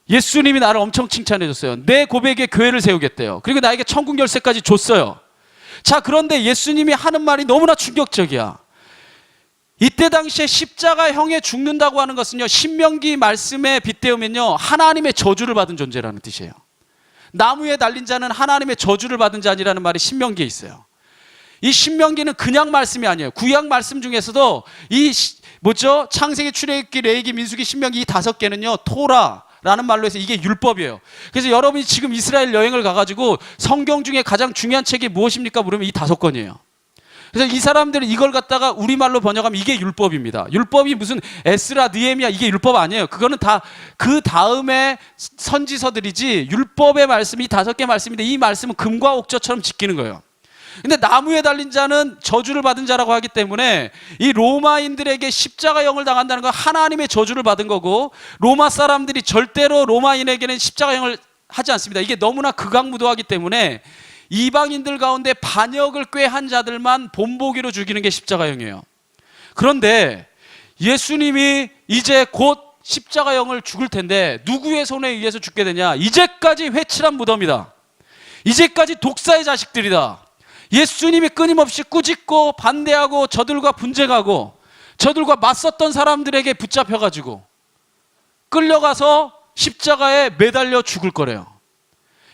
S1: 예수님이 나를 엄청 칭찬해 줬어요. 내 고백에 교회를 세우겠대요. 그리고 나에게 천국 열쇠까지 줬어요. 자, 그런데 예수님이 하는 말이 너무나 충격적이야. 이때 당시에 십자가형에 죽는다고 하는 것은요, 신명기 말씀에 빗대우면요, 하나님의 저주를 받은 존재라는 뜻이에요. 나무에 달린 자는 하나님의 저주를 받은 자니라는 말이 신명기에 있어요. 이 신명기는 그냥 말씀이 아니에요. 구약 말씀 중에서도 이 뭐죠? 창세기, 출애굽기, 레위기, 민수기, 신명기 이 5개는요, 토라라는 말로 해서 이게 율법이에요. 그래서 여러분이 지금 이스라엘 여행을 가가지고 성경 중에 가장 중요한 책이 무엇입니까? 물으면 이 5권이에요. 그래서 이 사람들은 이걸 갖다가 우리말로 번역하면 이게 율법입니다. 율법이 무슨 에스라, 느헤미야 이게 율법 아니에요. 그거는 다 그 다음에 선지서들이지, 율법의 말씀이 5개 말씀인데 이 말씀은 금과 옥저처럼 지키는 거예요. 근데 나무에 달린 자는 저주를 받은 자라고 하기 때문에 이 로마인들에게 십자가형을 당한다는 건 하나님의 저주를 받은 거고, 로마 사람들이 절대로 로마인에게는 십자가형을 하지 않습니다. 이게 너무나 극악무도하기 때문에 이방인들 가운데 반역을 꾀한 자들만 본보기로 죽이는 게 십자가형이에요. 그런데 예수님이 이제 곧 십자가형을 죽을 텐데 누구의 손에 의해서 죽게 되냐? 이제까지 회칠한 무덤이다. 이제까지 독사의 자식들이다. 예수님이 끊임없이 꾸짖고 반대하고 저들과 분쟁하고 저들과 맞섰던 사람들에게 붙잡혀가지고 끌려가서 십자가에 매달려 죽을 거래요.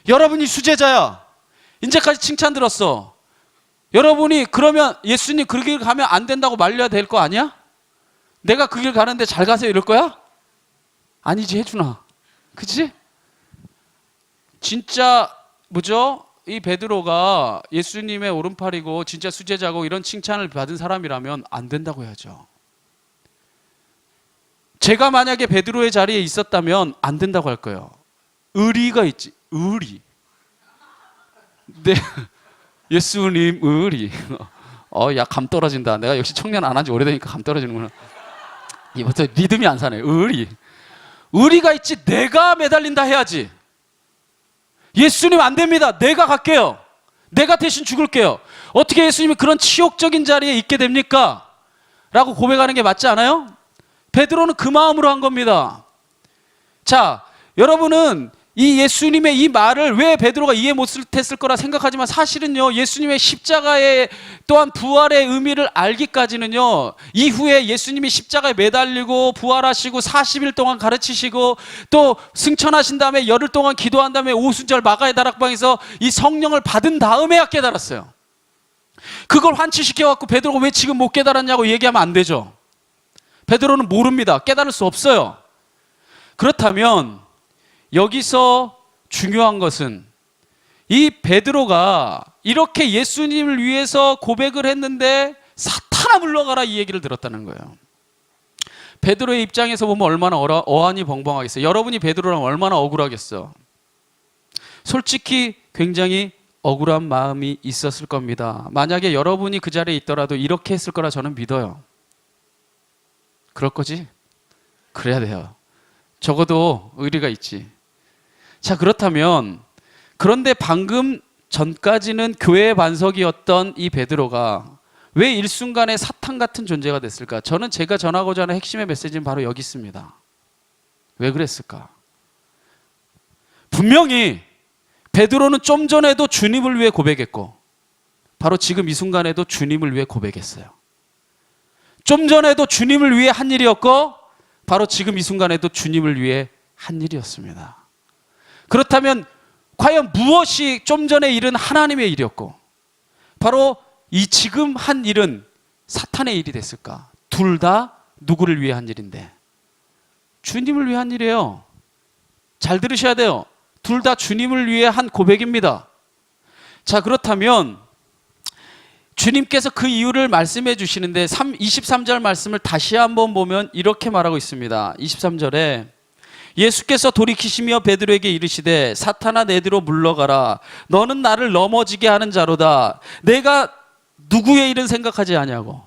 S1: 여러분이 수제자야. 이제까지 칭찬 들었어. 여러분이 그러면 예수님 그 길 가면 안 된다고 말려야 될 거 아니야? 내가 그 길 가는데 잘 가세요 이럴 거야? 아니지, 해주나. 그치? 진짜 뭐죠? 이 베드로가 예수님의 오른팔이고 진짜 수제자고 이런 칭찬을 받은 사람이라면 안 된다고 해야죠. 제가 만약에 베드로의 자리에 있었다면 안 된다고 할 거예요. 의리가 있지. 의리. 네, 예수님 의리. 야, 감 떨어진다. 내가 역시 청년 안 한 지 오래되니까 감 떨어지는구나. 이부터 리듬이 안 사네. 의리. 의리가 있지. 내가 매달린다 해야지. 예수님 안 됩니다. 내가 갈게요. 내가 대신 죽을게요. 어떻게 예수님이 그런 치욕적인 자리에 있게 됩니까? 라고 고백하는 게 맞지 않아요? 베드로는 그 마음으로 한 겁니다. 자, 여러분은 이 예수님의 이 말을 왜 베드로가 이해 못했을 거라 생각하지만 사실은요, 예수님의 십자가의 또한 부활의 의미를 알기까지는요, 이후에 예수님이 십자가에 매달리고 부활하시고 40일 동안 가르치시고 또 승천하신 다음에 열흘 동안 기도한 다음에 오순절 마가의 다락방에서 이 성령을 받은 다음에야 깨달았어요. 그걸 환치시켜갖고 베드로가 왜 지금 못 깨달았냐고 얘기하면 안 되죠. 베드로는 모릅니다. 깨달을 수 없어요. 그렇다면 여기서 중요한 것은 이 베드로가 이렇게 예수님을 위해서 고백을 했는데 사탄아 물러가라 이 얘기를 들었다는 거예요. 베드로의 입장에서 보면 얼마나 어안이 벙벙하겠어요. 여러분이 베드로라면 얼마나 억울하겠어. 솔직히 굉장히 억울한 마음이 있었을 겁니다. 만약에 여러분이 그 자리에 있더라도 이렇게 했을 거라 저는 믿어요. 그럴 거지? 그래야 돼요. 적어도 의리가 있지. 자, 그렇다면 그런데 방금 전까지는 교회의 반석이었던 이 베드로가 왜 일순간에 사탄 같은 존재가 됐을까? 저는 제가 전하고자 하는 핵심의 메시지는 바로 여기 있습니다. 왜 그랬을까? 분명히 베드로는 좀 전에도 주님을 위해 고백했고 바로 지금 이 순간에도 주님을 위해 고백했어요. 좀 전에도 주님을 위해 한 일이었고 바로 지금 이 순간에도 주님을 위해 한 일이었습니다. 그렇다면 과연 무엇이 좀 전에 일은 하나님의 일이었고 바로 이 지금 한 일은 사탄의 일이 됐을까? 둘 다 누구를 위해 한 일인데? 주님을 위해 한 일이에요. 잘 들으셔야 돼요. 둘 다 주님을 위해 한 고백입니다. 자, 그렇다면 주님께서 그 이유를 말씀해 주시는데 23절 말씀을 다시 한번 보면 이렇게 말하고 있습니다. 23절에 예수께서 돌이키시며 베드로에게 이르시되 사탄아 내뒤로 물러가라. 너는 나를 넘어지게 하는 자로다. 내가 누구의 일은 생각하지 아니하고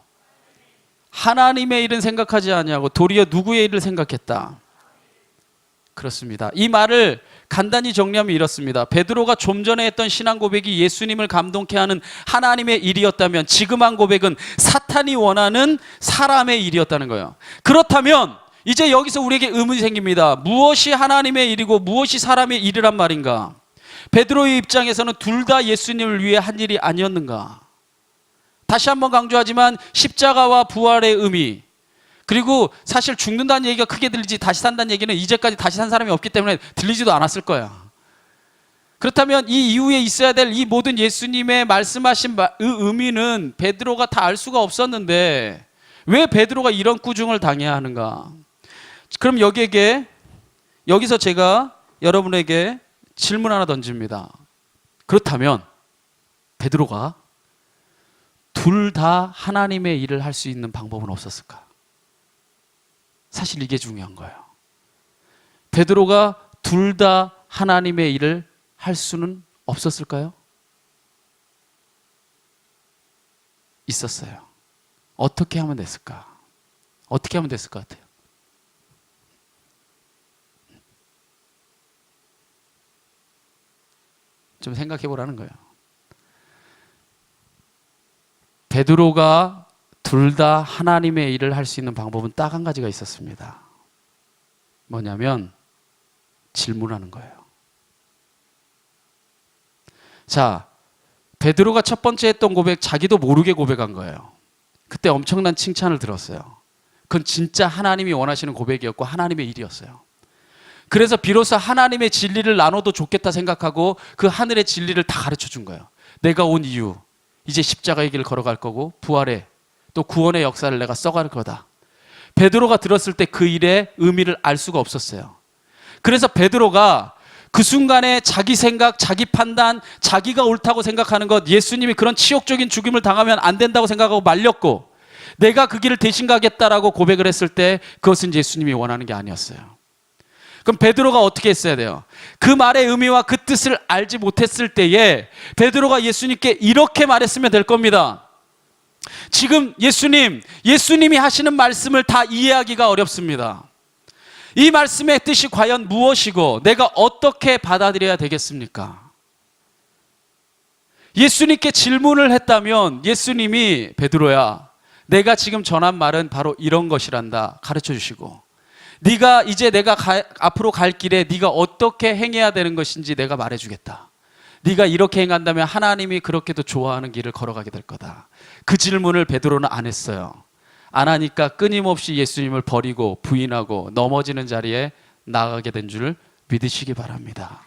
S1: 하나님의 일은 생각하지 아니하고 도리어 누구의 일을 생각했다. 그렇습니다. 이 말을 간단히 정리하면 이렇습니다. 베드로가 좀 전에 했던 신앙 고백이 예수님을 감동케 하는 하나님의 일이었다면 지금 한 고백은 사탄이 원하는 사람의 일이었다는 거예요. 그렇다면 이제 여기서 우리에게 의문이 생깁니다. 무엇이 하나님의 일이고 무엇이 사람의 일이란 말인가? 베드로의 입장에서는 둘 다 예수님을 위해 한 일이 아니었는가? 다시 한번 강조하지만 십자가와 부활의 의미, 그리고 사실 죽는다는 얘기가 크게 들리지 다시 산다는 얘기는 이제까지 다시 산 사람이 없기 때문에 들리지도 않았을 거야. 그렇다면 이 이후에 있어야 될 이 모든 예수님의 말씀하신 의미는 베드로가 다 알 수가 없었는데 왜 베드로가 이런 꾸중을 당해야 하는가? 그럼 여기서 제가 여러분에게 질문 하나 던집니다. 그렇다면 베드로가 둘 다 하나님의 일을 할 수 있는 방법은 없었을까? 사실 이게 중요한 거예요. 베드로가 둘 다 하나님의 일을 할 수는 없었을까요? 있었어요. 어떻게 하면 됐을까? 어떻게 하면 됐을 것 같아요? 좀 생각해 보라는 거예요. 베드로가 둘 다 하나님의 일을 할 수 있는 방법은 딱 한 가지가 있었습니다. 뭐냐면 질문하는 거예요. 자, 베드로가 첫 번째 했던 고백, 자기도 모르게 고백한 거예요. 그때 엄청난 칭찬을 들었어요. 그건 진짜 하나님이 원하시는 고백이었고 하나님의 일이었어요. 그래서 비로소 하나님의 진리를 나눠도 좋겠다 생각하고 그 하늘의 진리를 다 가르쳐 준 거예요. 내가 온 이유, 이제 십자가의 길을 걸어갈 거고 부활의 또 구원의 역사를 내가 써갈 거다. 베드로가 들었을 때 그 일의 의미를 알 수가 없었어요. 그래서 베드로가 그 순간에 자기 생각, 자기 판단, 자기가 옳다고 생각하는 것, 예수님이 그런 치욕적인 죽임을 당하면 안 된다고 생각하고 말렸고 내가 그 길을 대신 가겠다라고 고백을 했을 때 그것은 예수님이 원하는 게 아니었어요. 그럼 베드로가 어떻게 했어야 돼요? 그 말의 의미와 그 뜻을 알지 못했을 때에 베드로가 예수님께 이렇게 말했으면 될 겁니다. 지금 예수님이 하시는 말씀을 다 이해하기가 어렵습니다. 이 말씀의 뜻이 과연 무엇이고 내가 어떻게 받아들여야 되겠습니까? 예수님께 질문을 했다면 예수님이 베드로야, 내가 지금 전한 말은 바로 이런 것이란다 가르쳐 주시고 네가 이제 내가 앞으로 갈 길에 네가 어떻게 행해야 되는 것인지 내가 말해주겠다. 네가 이렇게 행한다면 하나님이 그렇게도 좋아하는 길을 걸어가게 될 거다. 그 질문을 베드로는 안 했어요. 안 하니까 끊임없이 예수님을 버리고 부인하고 넘어지는 자리에 나가게 된 줄 믿으시기 바랍니다.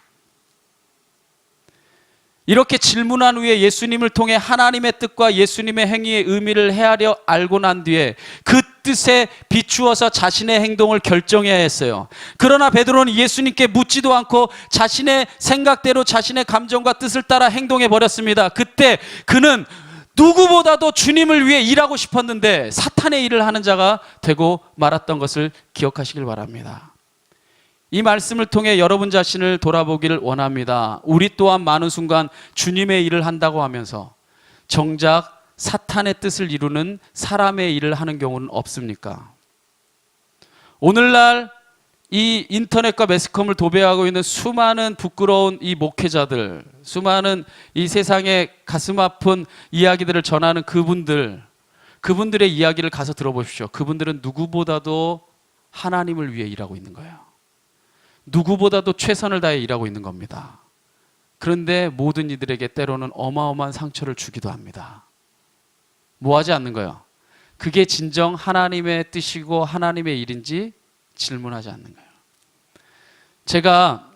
S1: 이렇게 질문한 후에 예수님을 통해 하나님의 뜻과 예수님의 행위의 의미를 헤아려 알고 난 뒤에 그 뜻에 비추어서 자신의 행동을 결정해야 했어요. 그러나 베드로는 예수님께 묻지도 않고 자신의 생각대로 자신의 감정과 뜻을 따라 행동해 버렸습니다. 그때 그는 누구보다도 주님을 위해 일하고 싶었는데 사탄의 일을 하는 자가 되고 말았던 것을 기억하시길 바랍니다. 이 말씀을 통해 여러분 자신을 돌아보기를 원합니다. 우리 또한 많은 순간 주님의 일을 한다고 하면서 정작 사탄의 뜻을 이루는 사람의 일을 하는 경우는 없습니까? 오늘날 이 인터넷과 매스컴을 도배하고 있는 수많은 부끄러운 이 목회자들, 수많은 이 세상에 가슴 아픈 이야기들을 전하는 그분들의 이야기를 가서 들어보십시오. 그분들은 누구보다도 하나님을 위해 일하고 있는 거예요. 누구보다도 최선을 다해 일하고 있는 겁니다. 그런데 모든 이들에게 때로는 어마어마한 상처를 주기도 합니다. 뭐 하지 않는 거예요? 그게 진정 하나님의 뜻이고 하나님의 일인지 질문하지 않는 거예요. 제가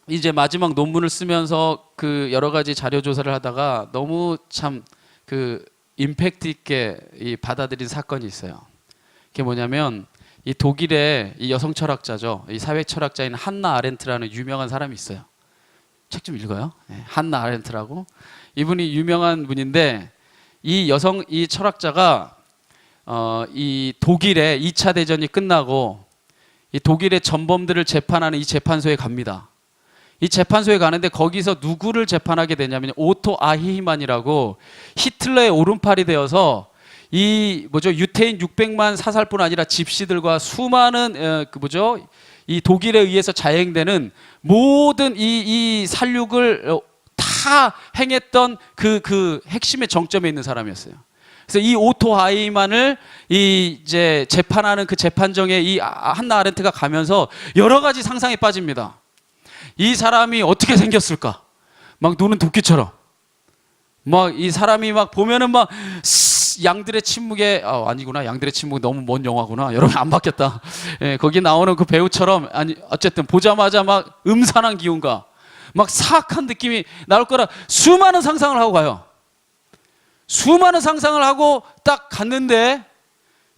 S1: 이제 마지막 논문을 쓰면서 그 여러 가지 자료 조사를 하다가 너무 참 그 임팩트 있게 받아들인 사건이 있어요. 그게 뭐냐면 이 독일의 이 여성 철학자죠. 이 사회 철학자인 한나 아렌트라는 유명한 사람이 있어요. 책 좀 읽어요. 네, 한나 아렌트라고. 이분이 유명한 분인데 이 철학자가 이 독일의 2차 대전이 끝나고 이 독일의 전범들을 재판하는 이 재판소에 갑니다. 이 재판소에 가는데 거기서 누구를 재판하게 되냐면 오토 아히히만이라고 히틀러의 오른팔이 되어서 유태인 600만 사살뿐 아니라 집시들과 수많은 이 독일에 의해서 자행되는 모든 이 살육을 다 행했던 그 핵심의 정점에 있는 사람이었어요. 그래서 이 오토 아히히만을 이제 재판하는 그 재판정에 이 한나 아렌트가 가면서 여러 가지 상상에 빠집니다. 이 사람이 어떻게 생겼을까? 막 노는 도끼처럼. 막 이 사람이 막 보면은 막 양들의 침묵에 아니구나. 양들의 침묵 너무 먼 영화구나. 여러분 안 봤겠다. 예, 거기 나오는 그 배우처럼 어쨌든 보자마자 막 음산한 기운과 막 사악한 느낌이 나올 거라 수많은 상상을 하고 가요. 수많은 상상을 하고 딱 갔는데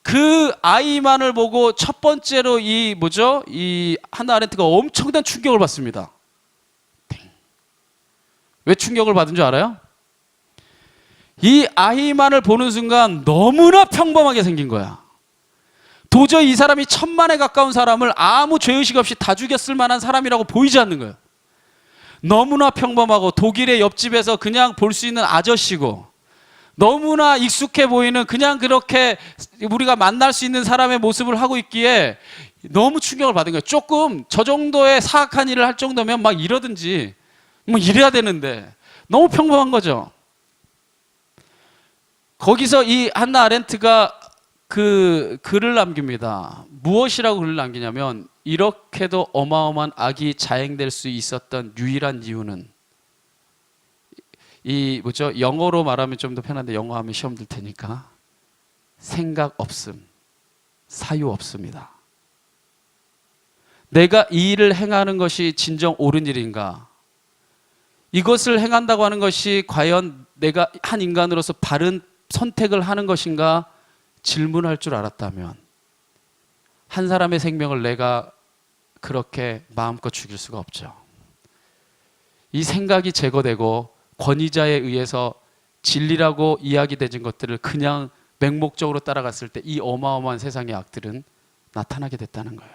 S1: 그 아이만을 보고 첫 번째로 이 한나 아렌트가 엄청난 충격을 받습니다. 왜 충격을 받은 줄 알아요? 이 아이만을 보는 순간 너무나 평범하게 생긴 거야. 도저히 이 사람이 1000만에 가까운 사람을 아무 죄의식 없이 다 죽였을 만한 사람이라고 보이지 않는 거예요. 너무나 평범하고 독일의 옆집에서 그냥 볼 수 있는 아저씨고 너무나 익숙해 보이는 그냥 그렇게 우리가 만날 수 있는 사람의 모습을 하고 있기에 너무 충격을 받은 거예요. 조금 저 정도의 사악한 일을 할 정도면 막 이러든지 뭐 이래야 되는데 너무 평범한 거죠. 거기서 이 한나 아렌트가 그 글을 남깁니다. 무엇이라고 글을 남기냐면 이렇게도 어마어마한 악이 자행될 수 있었던 유일한 이유는 영어로 말하면 좀 더 편한데 영어 하면 시험 들 테니까 생각 없음, 사유 없습니다. 내가 이 일을 행하는 것이 진정 옳은 일인가? 이것을 행한다고 하는 것이 과연 내가 한 인간으로서 바른 선택을 하는 것인가 질문할 줄 알았다면 한 사람의 생명을 내가 그렇게 마음껏 죽일 수가 없죠. 이 생각이 제거되고 권위자에 의해서 진리라고 이야기되는 것들을 그냥 맹목적으로 따라갔을 때 이 어마어마한 세상의 악들은 나타나게 됐다는 거예요.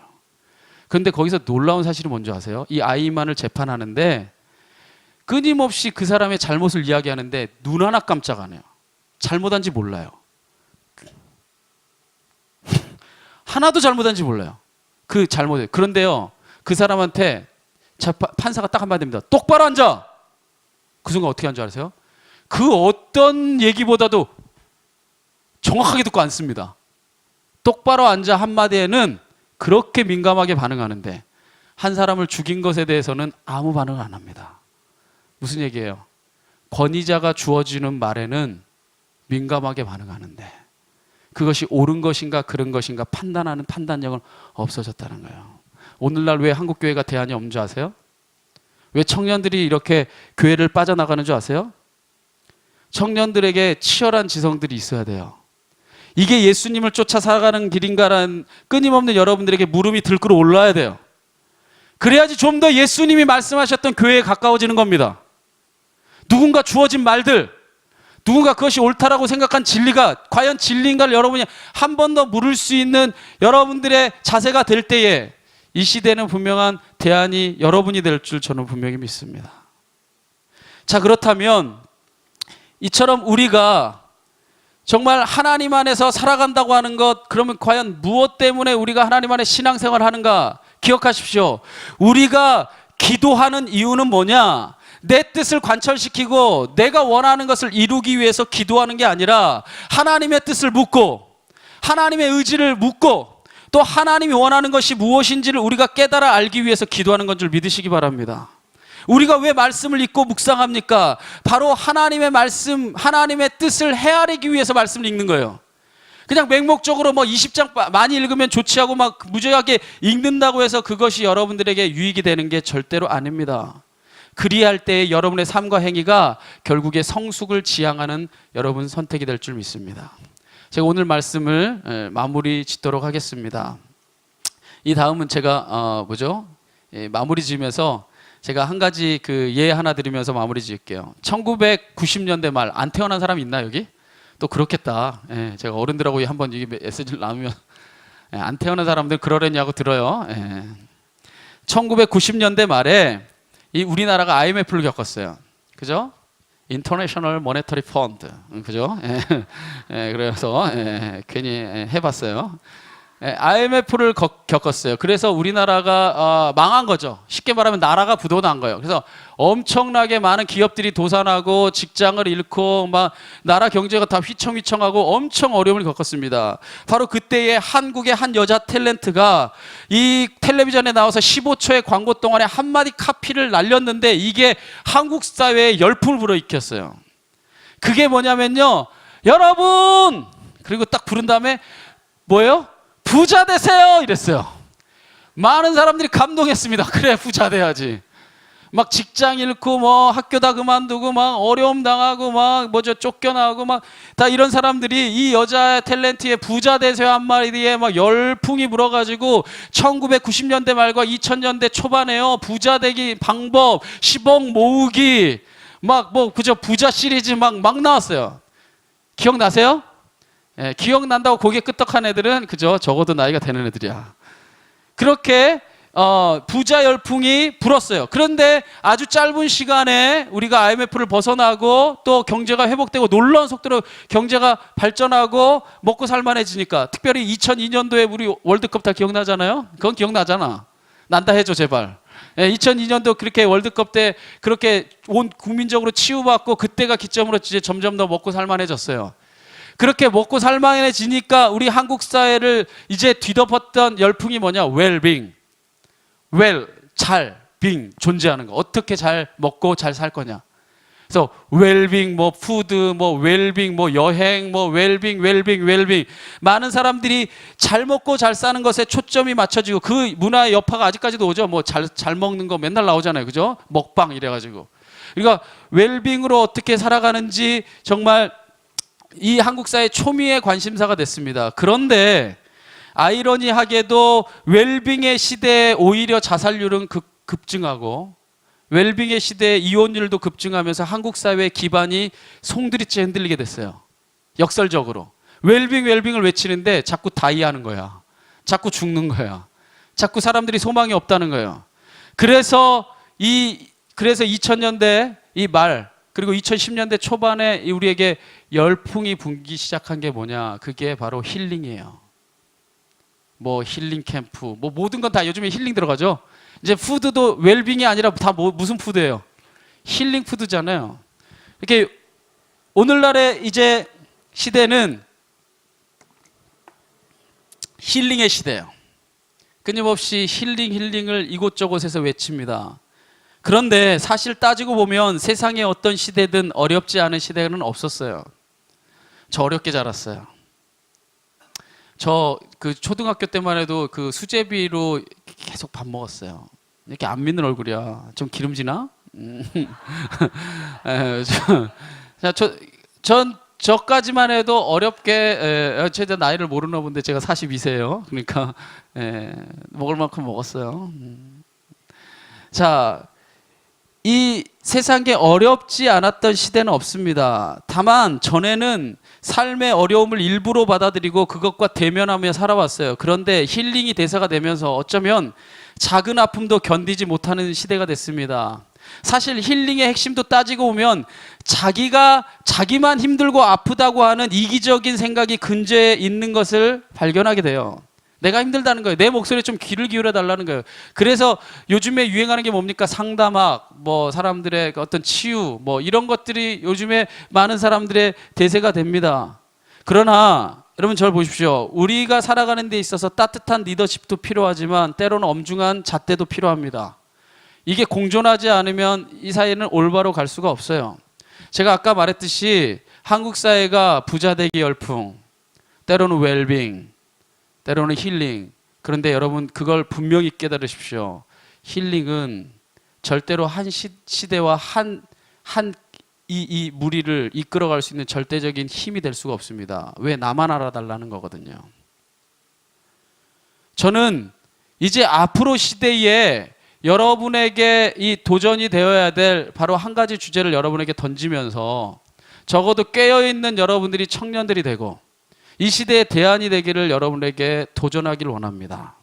S1: 그런데 거기서 놀라운 사실이 뭔지 아세요? 이 아이만을 재판하는데 끊임없이 그 사람의 잘못을 이야기하는데 눈 하나 깜짝 안 해요. 잘못한지 몰라요. 하나도 잘못한지 몰라요. 그 잘못에. 그런데요, 그 사람한테 판사가 딱 한마디 합니다. 똑바로 앉아! 그 순간 어떻게 한 줄 아세요? 그 어떤 얘기보다도 정확하게 듣고 앉습니다. 똑바로 앉아 한마디에는 그렇게 민감하게 반응하는데 한 사람을 죽인 것에 대해서는 아무 반응을 안 합니다. 무슨 얘기예요? 권위자가 주어지는 말에는 민감하게 반응하는데 그것이 옳은 것인가 그른 것인가 판단하는 판단력은 없어졌다는 거예요. 오늘날 왜 한국교회가 대안이 없는 줄 아세요? 왜 청년들이 이렇게 교회를 빠져나가는 줄 아세요? 청년들에게 치열한 지성들이 있어야 돼요. 이게 예수님을 쫓아 살아가는 길인가라는 끊임없는 여러분들에게 물음이 들끓어 올라야 돼요. 그래야지 좀 더 예수님이 말씀하셨던 교회에 가까워지는 겁니다. 누군가 주어진 말들, 누군가 그것이 옳다라고 생각한 진리가 과연 진리인가를 여러분이 한 번 더 물을 수 있는 여러분들의 자세가 될 때에 이 시대는 분명한 대안이 여러분이 될 줄 저는 분명히 믿습니다. 자, 그렇다면 이처럼 우리가 정말 하나님 안에서 살아간다고 하는 것, 그러면 과연 무엇 때문에 우리가 하나님 안에 신앙생활을 하는가? 기억하십시오. 우리가 기도하는 이유는 뭐냐? 내 뜻을 관철시키고 내가 원하는 것을 이루기 위해서 기도하는 게 아니라 하나님의 뜻을 묻고 하나님의 의지를 묻고 또 하나님이 원하는 것이 무엇인지를 우리가 깨달아 알기 위해서 기도하는 건 줄 믿으시기 바랍니다. 우리가 왜 말씀을 읽고 묵상합니까? 바로 하나님의 말씀, 하나님의 뜻을 헤아리기 위해서 말씀을 읽는 거예요. 그냥 맹목적으로 뭐 20장 많이 읽으면 좋지 하고 막 무지하게 읽는다고 해서 그것이 여러분들에게 유익이 되는 게 절대로 아닙니다. 그리할 때 여러분의 삶과 행위가 결국에 성숙을 지향하는 여러분 선택이 될 줄 믿습니다. 제가 오늘 말씀을 마무리 짓도록 하겠습니다. 이 다음은 제가 마무리 지으면서 제가 한 가지 그 예 하나 드리면서 마무리 지을게요. 1990년대 말 안 태어난 사람 있나 여기? 또 그렇겠다. 예, 제가 어른들하고 한번 이 메시지를 나누면 안 태어난 사람들 그러려냐고 들어요. 1990년대 말에 이 우리나라가 IMF를 겪었어요. 그죠? International Monetary Fund. 그죠? 그래서 괜히 해봤어요. IMF를 겪었어요. 그래서 우리나라가 망한 거죠. 쉽게 말하면 나라가 부도난 거예요. 그래서 엄청나게 많은 기업들이 도산하고 직장을 잃고 막 나라 경제가 다 휘청휘청하고 엄청 어려움을 겪었습니다. 바로 그때에 한국의 한 여자 탤런트가 이 텔레비전에 나와서 15초의 광고 동안에 한마디 카피를 날렸는데 이게 한국 사회에 열풍을 불어일으켰어요. 그게 뭐냐면요, 여러분! 그리고 딱 부른 다음에 뭐예요? 부자 되세요! 이랬어요. 많은 사람들이 감동했습니다. 그래, 부자 돼야지. 막 직장 잃고 뭐 학교 다 그만두고 막 어려움 당하고 막 쫓겨나고 막 다 이런 사람들이 이 여자 탤런트의 부자 되세요 한마디에 막 열풍이 불어가지고 1990년대 말과 2000년대 초반에요. 부자 되기 방법, 10억 모으기 막 부자 시리즈 막 나왔어요. 기억나세요? 기억난다고 고개 끄덕한 애들은 그죠? 적어도 나이가 되는 애들이야. 그렇게 부자 열풍이 불었어요. 그런데 아주 짧은 시간에 우리가 IMF를 벗어나고 또 경제가 회복되고 놀라운 속도로 경제가 발전하고 먹고 살만해지니까, 특별히 2002년도에 우리 월드컵 다 기억나잖아요? 그건 기억나잖아. 난다 해줘 제발. 2002년도 그렇게 월드컵 때 그렇게 온 국민적으로 치유받고 그때가 기점으로 이제 점점 더 먹고 살만해졌어요. 그렇게 먹고 살만해지니까 우리 한국 사회를 이제 뒤덮었던 열풍이 뭐냐? 웰빙. 잘, 빙, 존재하는 거. 어떻게 잘 먹고 잘 살 거냐. 그래서 웰빙, 푸드, 웰빙, 여행, 웰빙. 많은 사람들이 잘 먹고 잘 사는 것에 초점이 맞춰지고 그 문화의 여파가 아직까지도 오죠. 잘 먹는 거 맨날 나오잖아요. 그죠? 먹방 이래가지고. 그러니까 웰빙으로 어떻게 살아가는지 정말 이 한국 사회 초미의 관심사가 됐습니다. 그런데 아이러니하게도 웰빙의 시대에 오히려 자살률은 급증하고 웰빙의 시대에 이혼율도 급증하면서 한국 사회의 기반이 송두리째 흔들리게 됐어요. 역설적으로 웰빙을 외치는데 자꾸 다이하는 거야. 자꾸 죽는 거야. 자꾸 사람들이 소망이 없다는 거예요. 그래서 2000년대 이 말 그리고 2010년대 초반에 우리에게 열풍이 불기 시작한 게 뭐냐? 그게 바로 힐링이에요. 힐링 캠프, 모든 건 다 요즘에 힐링 들어가죠. 이제 푸드도 웰빙이 아니라 다 무슨 푸드예요? 힐링 푸드잖아요. 이렇게 오늘날의 이제 시대는 힐링의 시대예요. 끊임없이 힐링을 이곳저곳에서 외칩니다. 그런데 사실 따지고 보면 세상의 어떤 시대든 어렵지 않은 시대는 없었어요. 저 어렵게 자랐어요. 저 초등학교 때만 해도 그 수제비로 계속 밥 먹었어요. 이렇게 안 믿는 얼굴이야. 좀 기름지나? 저까지만 해도 어렵게, 제가 나이를 모르나 본데 제가 42세예요. 그러니까 먹을 만큼 먹었어요. 자, 이 세상에 어렵지 않았던 시대는 없습니다. 다만 전에는 삶의 어려움을 일부러 받아들이고 그것과 대면하며 살아왔어요. 그런데 힐링이 대세가 되면서 어쩌면 작은 아픔도 견디지 못하는 시대가 됐습니다. 사실 힐링의 핵심도 따지고 보면 자기만 힘들고 아프다고 하는 이기적인 생각이 근저에 있는 것을 발견하게 돼요. 내가 힘들다는 거예요. 내 목소리에 좀 귀를 기울여 달라는 거예요. 그래서 요즘에 유행하는 게 뭡니까? 상담학, 뭐 사람들의 어떤 치유, 뭐 이런 것들이 요즘에 많은 사람들의 대세가 됩니다. 그러나 여러분 저를 보십시오. 우리가 살아가는 데 있어서 따뜻한 리더십도 필요하지만 때로는 엄중한 잣대도 필요합니다. 이게 공존하지 않으면 이 사회는 올바로 갈 수가 없어요. 제가 아까 말했듯이 한국 사회가 부자 되기 열풍, 때로는 웰빙, 때로는 힐링. 그런데 여러분 그걸 분명히 깨달으십시오. 힐링은 절대로 한 시대와 이 무리를 이끌어갈 수 있는 절대적인 힘이 될 수가 없습니다. 왜? 나만 알아달라는 거거든요. 저는 이제 앞으로 시대에 여러분에게 이 도전이 되어야 될 바로 한 가지 주제를 여러분에게 던지면서 적어도 깨어있는 여러분들이 청년들이 되고 이 시대의 대안이 되기를 여러분에게 도전하기를 원합니다.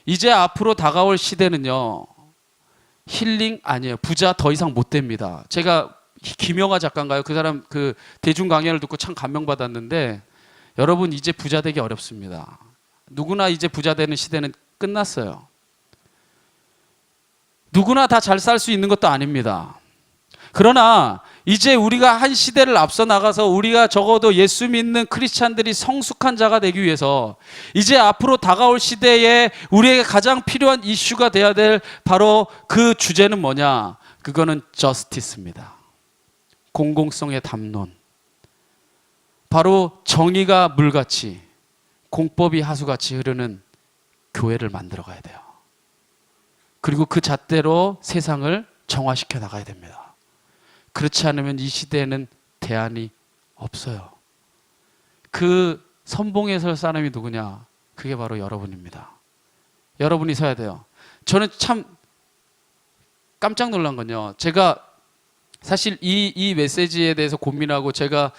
S1: 이제 앞으로 다가올 시대는요, 힐링 아니에요. 부자 더 이상 못 됩니다. 제가 김영하 작가인가요? 그 사람 그 대중 강연을 듣고 참 감명받았는데, 여러분 이제 부자 되기 어렵습니다. 누구나 이제 부자 되는 시대는 끝났어요. 누구나 다 잘 살 수 있는 것도 아닙니다. 그러나 이제 우리가 한 시대를 앞서 나가서 우리가 적어도 예수 믿는 크리스찬들이 성숙한 자가 되기 위해서 이제 앞으로 다가올 시대에 우리에게 가장 필요한 이슈가 돼야 될 바로 그 주제는 뭐냐? 그거는 저스티스입니다. 공공성의 담론. 바로 정의가 물같이 공법이 하수같이 흐르는 교회를 만들어 가야 돼요. 그리고 그 잣대로 세상을 정화시켜 나가야 됩니다. 그렇지 않으면 이 시대에는 대안이 없어요. 그 선봉에 설 사람이 누구냐? 그게 바로 여러분입니다. 여러분이 서야 돼요. 저는 참 깜짝 놀란 건요. 제가 사실 이 메시지에 대해서 고민하고 제가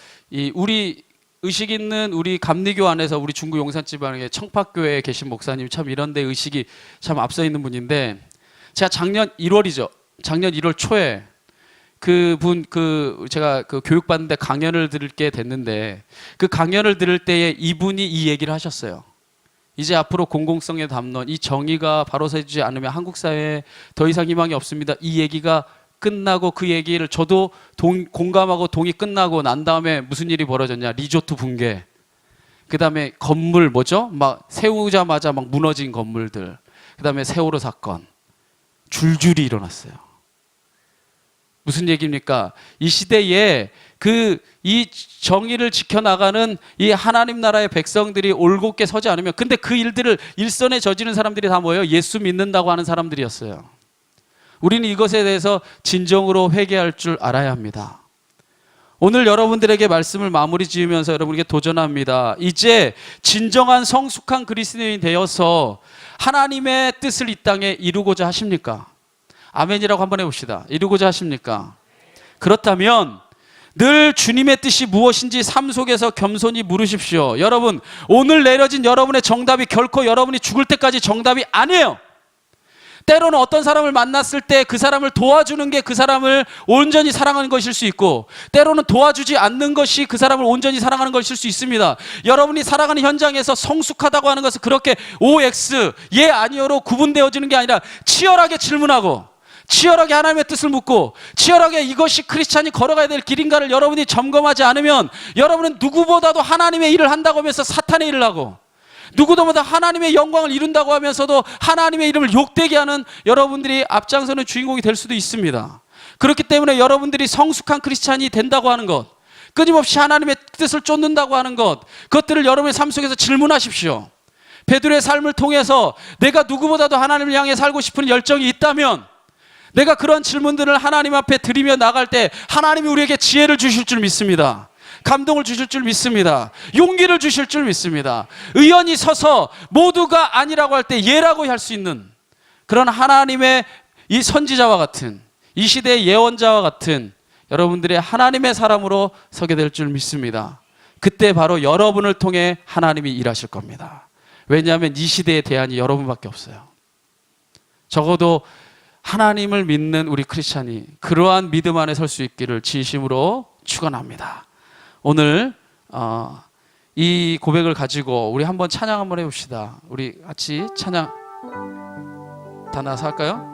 S1: 우리 의식 있는 우리 감리교 안에서 우리 중구 용산지방의 청파교회에 계신 목사님 참 이런 데 의식이 참 앞서 있는 분인데, 제가 작년 1월이죠. 작년 1월 초에 제가 교육받는데 강연을 들게 됐는데, 그 강연을 들을 때에 이분이 이 얘기를 하셨어요. 이제 앞으로 공공성의 담론, 이 정의가 바로 서지 않으면 한국 사회에 더 이상 희망이 없습니다. 이 얘기가 끝나고 그 얘기를 저도 공감하고 동의 끝나고 난 다음에 무슨 일이 벌어졌냐? 리조트 붕괴. 그 다음에 건물 뭐죠? 막 세우자마자 막 무너진 건물들. 그 다음에 세월호 사건. 줄줄이 일어났어요. 무슨 얘기입니까? 이 시대에 이 정의를 지켜나가는 이 하나님 나라의 백성들이 올곧게 서지 않으면, 근데 그 일들을 일선에 저지른 사람들이 다 뭐예요? 예수 믿는다고 하는 사람들이었어요. 우리는 이것에 대해서 진정으로 회개할 줄 알아야 합니다. 오늘 여러분들에게 말씀을 마무리 지으면서 여러분에게 도전합니다. 이제 진정한 성숙한 그리스도인이 되어서 하나님의 뜻을 이 땅에 이루고자 하십니까? 아멘이라고 한번 해봅시다. 이루고자 하십니까? 그렇다면 늘 주님의 뜻이 무엇인지 삶 속에서 겸손히 물으십시오. 여러분, 오늘 내려진 여러분의 정답이 결코 여러분이 죽을 때까지 정답이 아니에요. 때로는 어떤 사람을 만났을 때 그 사람을 도와주는 게 그 사람을 온전히 사랑하는 것일 수 있고, 때로는 도와주지 않는 것이 그 사람을 온전히 사랑하는 것일 수 있습니다. 여러분이 살아가는 현장에서 성숙하다고 하는 것은 그렇게 OX, 예 아니요로 구분되어지는 게 아니라 치열하게 질문하고 치열하게 하나님의 뜻을 묻고 치열하게 이것이 크리스찬이 걸어가야 될 길인가를 여러분이 점검하지 않으면 여러분은 누구보다도 하나님의 일을 한다고 하면서 사탄의 일을 하고, 누구보다 하나님의 영광을 이룬다고 하면서도 하나님의 이름을 욕되게 하는 여러분들이 앞장서는 주인공이 될 수도 있습니다. 그렇기 때문에 여러분들이 성숙한 크리스찬이 된다고 하는 것, 끊임없이 하나님의 뜻을 쫓는다고 하는 것, 그것들을 여러분의 삶 속에서 질문하십시오. 베드로의 삶을 통해서 내가 누구보다도 하나님을 향해 살고 싶은 열정이 있다면, 내가 그런 질문들을 하나님 앞에 드리며 나갈 때 하나님이 우리에게 지혜를 주실 줄 믿습니다. 감동을 주실 줄 믿습니다. 용기를 주실 줄 믿습니다. 의연히 서서 모두가 아니라고 할 때 예라고 할 수 있는 그런 하나님의 이 선지자와 같은, 이 시대의 예언자와 같은 여러분들의 하나님의 사람으로 서게 될 줄 믿습니다. 그때 바로 여러분을 통해 하나님이 일하실 겁니다. 왜냐하면 이 시대의 대안이 여러분밖에 없어요. 적어도 하나님을 믿는 우리 크리스찬이 그러한 믿음 안에 설 수 있기를 진심으로 축원합니다. 오늘 이 고백을 가지고 우리 한번 찬양 한번 해봅시다. 우리 같이 찬양 다 나서 할까요?